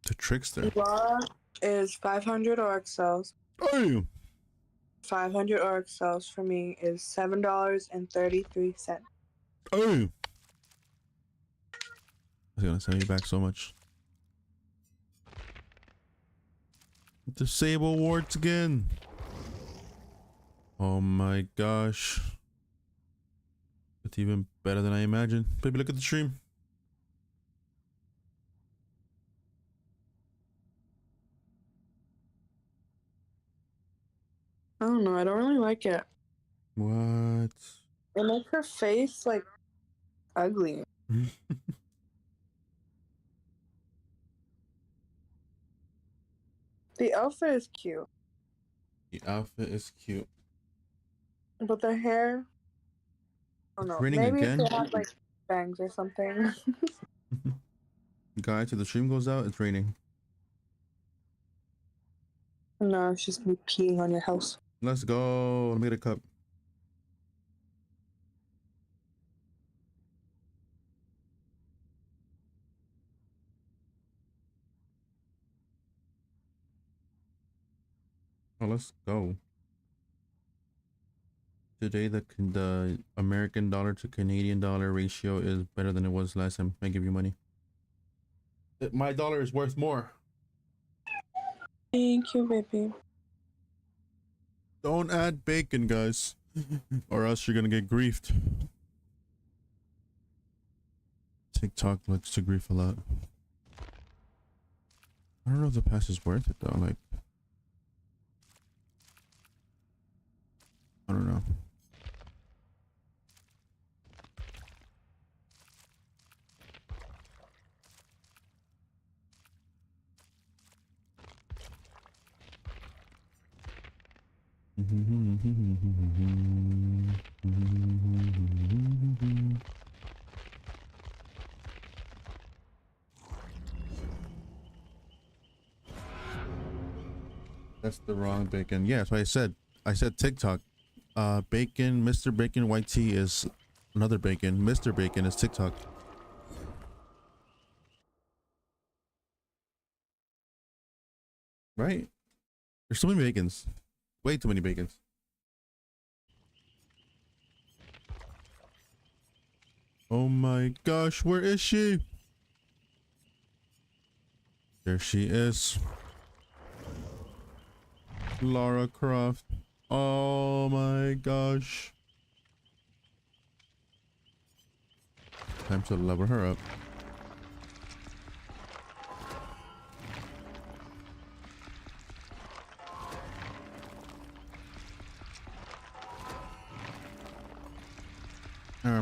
The trickster. Laura is 500 orc cells. Oh, 500 orc cells for me is $7.33. oh. I was gonna send you back so much. Disable wards again. Oh my gosh. It's even better than I imagined. Baby, look at the stream. I don't know. I don't really like it. What? It makes her face like ugly. The outfit is cute, The outfit is cute. but the hair. I don't It's know. raining Maybe if again. they had like bangs or something. Guys, till the stream goes out, it's raining. No, it's just me peeing on your house. Let's go. Let me get a cup. Oh, let's go. Today, the American dollar to Canadian dollar ratio is better than it was last time I give you money. My dollar is worth more. Thank you, baby. Don't add bacon, guys, or else you're gonna get griefed. TikTok likes to grief a lot. I don't know if the pass is worth it though. Like, I don't know. That's the wrong bacon. Yeah, that's what I said. I said TikTok. Bacon, Mr. Bacon White Tea is another bacon. Mr. Bacon is TikTok. Right? There's so many bacons. Way too many bacons. Oh my gosh, where is she? There she is. Lara Croft. Oh my gosh. Time to level her up.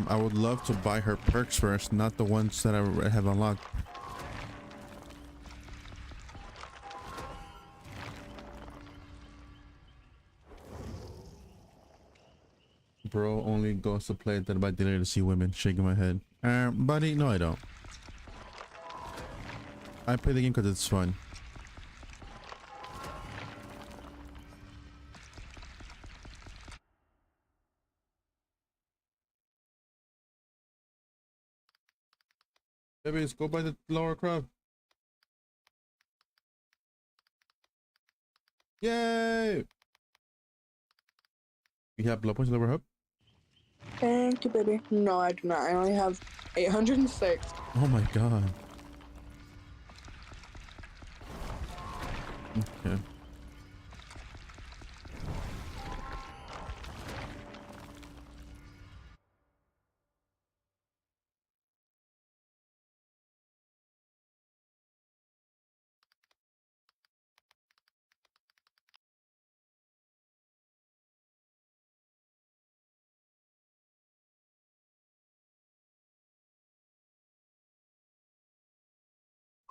I would love to buy her perks first, not the ones that I have unlocked. Bro only goes to play Dead by Daylight to see women. Shaking my head. Buddy, no I don't. I play the game because it's fun. Baby, let's go buy the Lara Croft. Yay! You have blood points level up? Thank you, baby. No, I do not. I only have 806. Oh my god. Okay.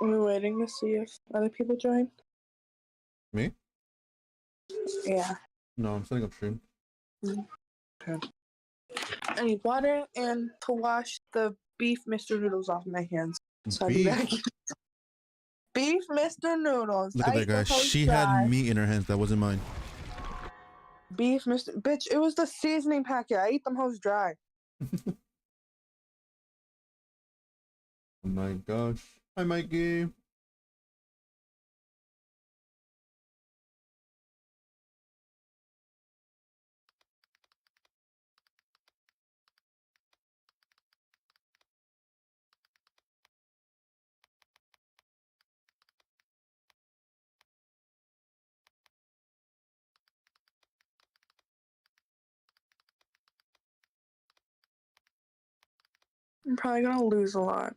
We're waiting to see if other people join. Me? Yeah. No, I'm setting up stream. Okay. I need water and to wash the beef Mr. Noodles off my hands. So I'll be back. Beef. Beef Mr. Noodles. Look at I that ate guy. the host She had dry. meat in her hands that wasn't mine. Beef Mr. Bitch, it was the seasoning packet. I eat them hoes dry. Oh my gosh. Hi, Mikey. I'm probably gonna lose a lot.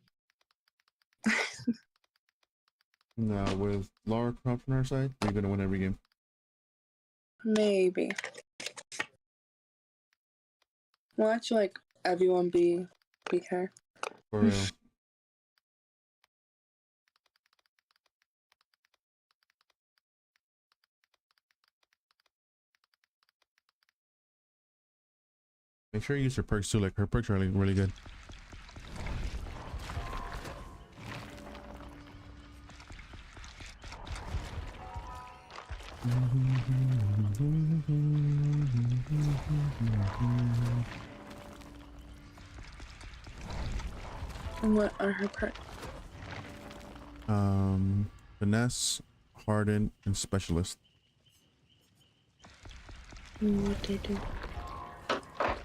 Now, with Lara Croft on our side, we're gonna win every game. Maybe. Watch like everyone be her. For real. Make sure you use her perks too. Like, her perks are like really good. And what are her perks? Finesse, Harden, and Specialist. What they do?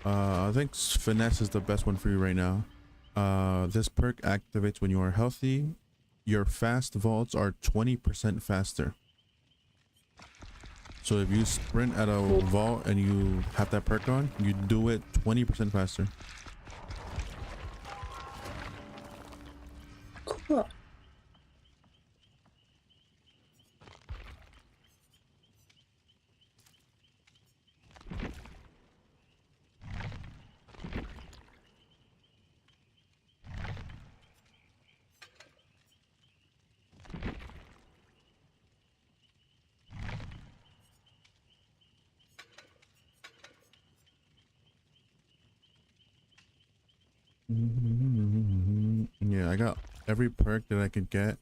I think Finesse is the best one for you right now. This perk activates when you are healthy. Your fast vaults are 20% faster. So if you sprint at a vault and you have that perk on, you do it 20% faster. Cool. Yeah, I got every perk that I could get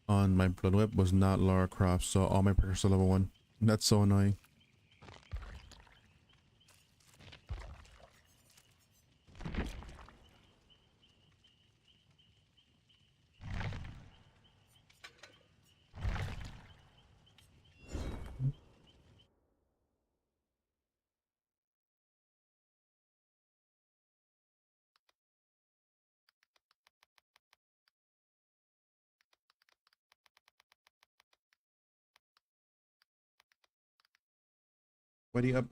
on my blood whip was not Lara Croft, so all my perks are level 1. That's so annoying. Ready up.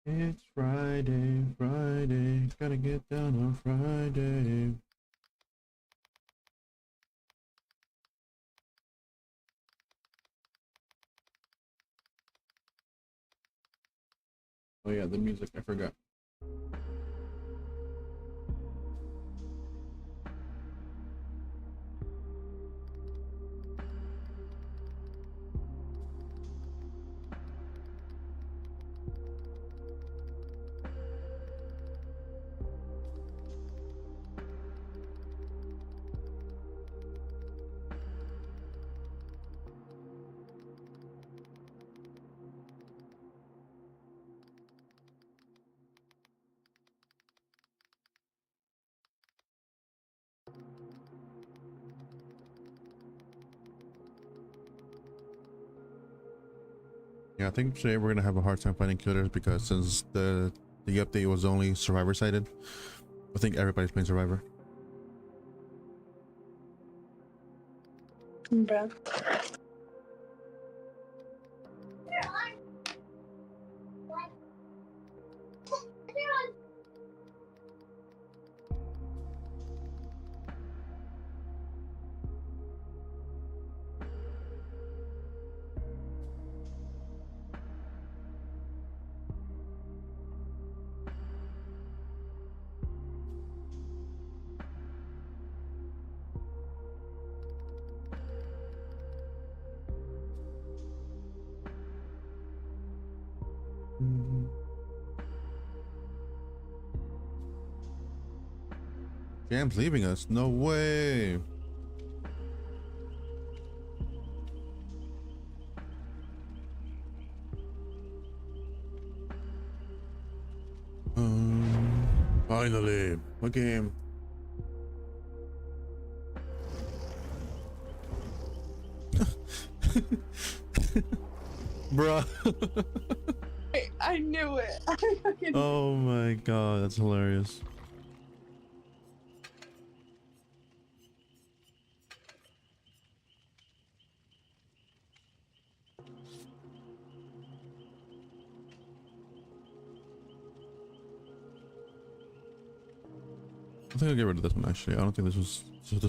It's Friday, Friday, gotta get down on Friday. Oh yeah, the music, I forgot. Yeah, I think today we're gonna have a hard time finding killers because since the update was only survivor sided, I think everybody's playing survivor. Bad. Jam's leaving us. No way. Finally. What game? Bruh. I knew it. Oh my god, that's hilarious. I think I'll get rid of this one actually. I don't think this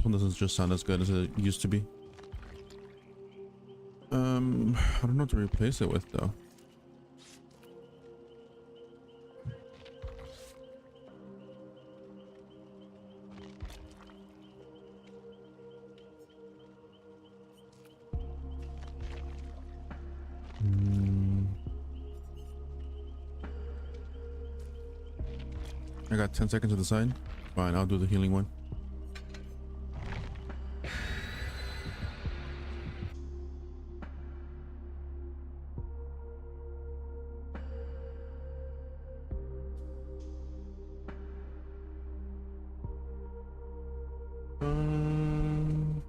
one doesn't just sound as good as it used to be. I don't know what to replace it with though. I got 10 seconds to decide. Fine, I'll do the healing one. Boom.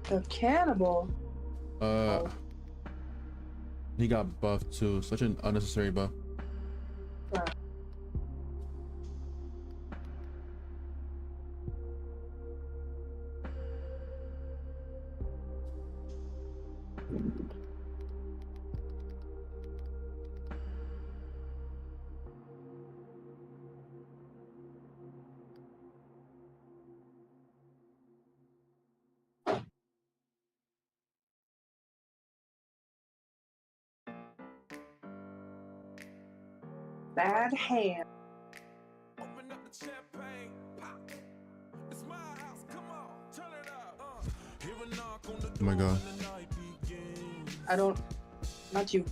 The cannibal. He got buffed too. Such an unnecessary buff. Bad hand. Open up the champagne, pop. It's my house, come on, turn it up. Hear a knock on the door. Oh my god. And the night begins. I don't. Not you.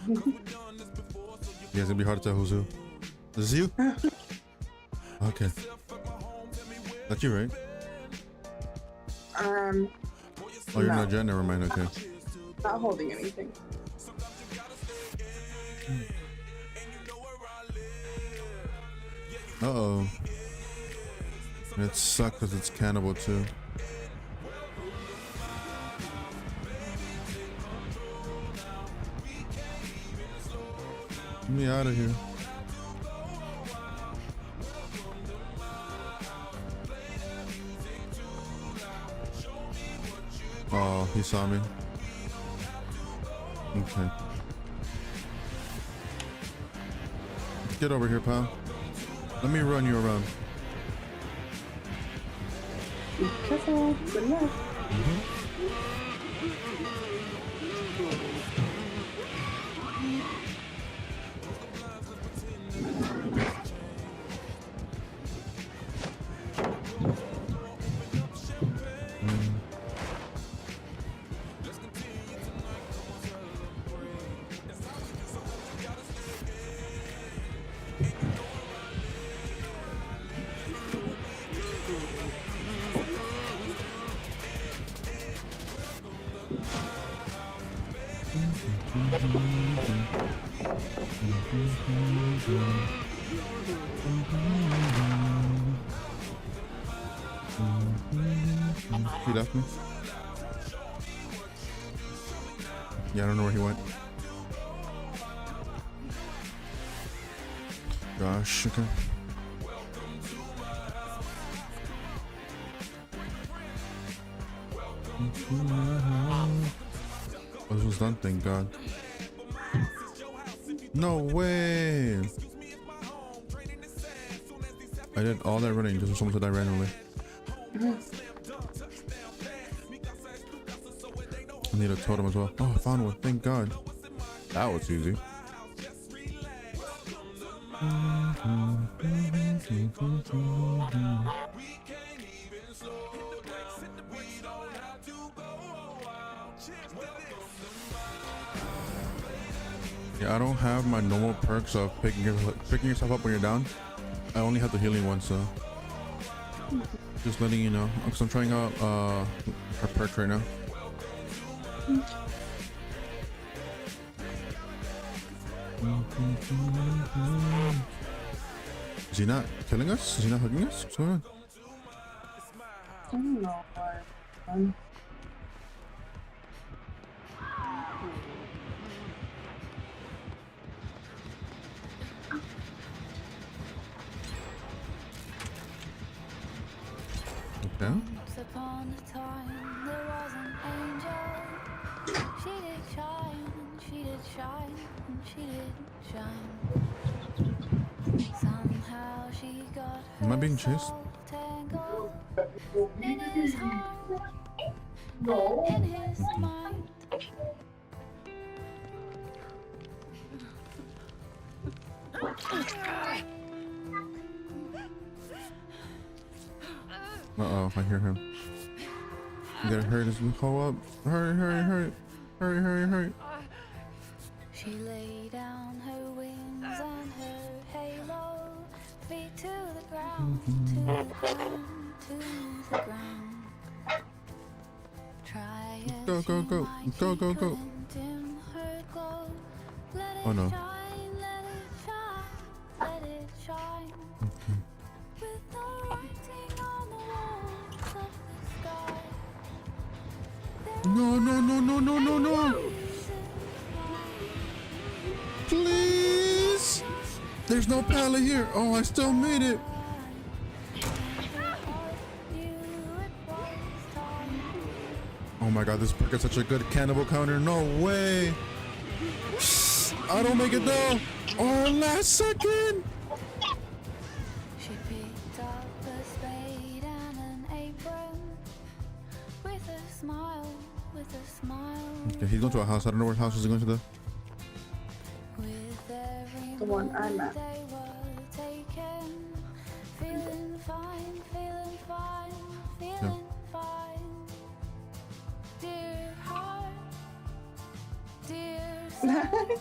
We've done this before, so you Yeah, it's gonna be hard to tell who's who. This is you? Okay. That's you, right? Um. Oh, you're No. not Jen. Never mind. Okay. Not holding anything. Uh-oh. It sucks because it's cannibal too. Get me out of here. Oh, he saw me. Okay. Get over here, pal. Let me run you around. Be careful. Good luck. He left me. Yeah, I don't know where he went. Gosh, okay. Oh, this was done, thank God. No way! I did all that running just for someone to die randomly. I need a totem as well. Oh, I found one, thank God. That was easy. Yeah, I don't have my normal perks of picking yourself up when you're down. I only have the healing one, so just letting you know. Because I'm trying out her perk right now. Is he not killing us? Is he not hugging us? What's going on? I don't know why. Okay. Once upon a time, there was an angel. She did shine, and she did shine, and she did shine. Somehow she got Am I being chased? herself tangled in his heart, in his mind. Uh-oh, I hear him. You gotta hurry this hoe up. Hurry, hurry, hurry. Hurry, hurry, hurry. She lay down her wings and her halo, feet to the ground, to the ground, to the ground. Try as Go, go, she go. might, Go, she go, go. couldn't dim her glow. Let it Oh, no. shine, let it shine, let it shine. With no writing on the walls of the sky. No, no, no, no, no, no, no. Please. There's no pallet here. Oh, I still made it. Oh my God, this perk is such a good cannibal counter. No way. I don't make it though. Oh, last second. She picked up a spade and an apron with a smile, with a smile. Okay, he's going to a house. I don't know what house he's going to though. With every The one I'm at. they were taken, feeling fine, feeling fine, feeling fine. Dear heart, dear soul,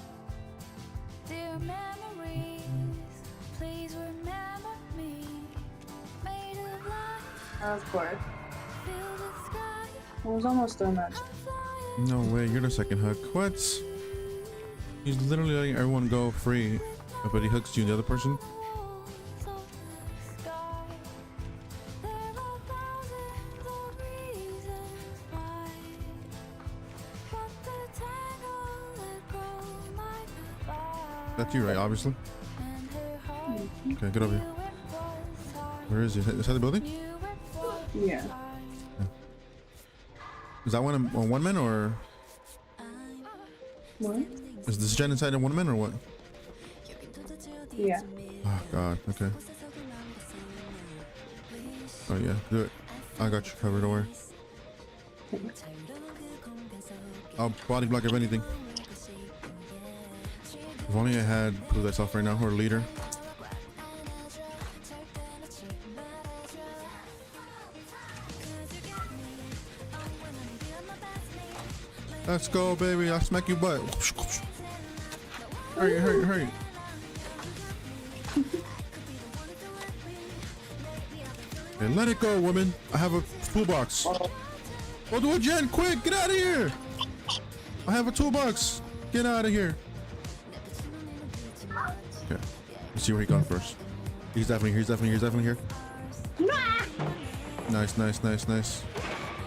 dear memories, please remember me. Made of light, That was bored. filled with sky, I was almost done that. flying. No way, you're the second hook. What? He's literally letting everyone go free, but he hooks you and the other person. That's you, right? Obviously. Okay, get over here. Where is he? Is that the building? Yeah. Is that one on one man or What? is this gen inside of one man or what? Yeah. Oh God. Okay. Oh yeah, do it. I got you covered. Don't worry. I'll body block if anything. If only I had prove myself right now or leader. Let's go, baby. I'll smack you butt. Hurry, hurry, hurry. Hey, let it go, woman. I have a toolbox. Go do it, Jen. Quick, get out of here. I have a toolbox. Get out of here. Okay. Let's see where he gone first. He's definitely here. He's definitely here. He's definitely here. Nice, nice, nice, nice.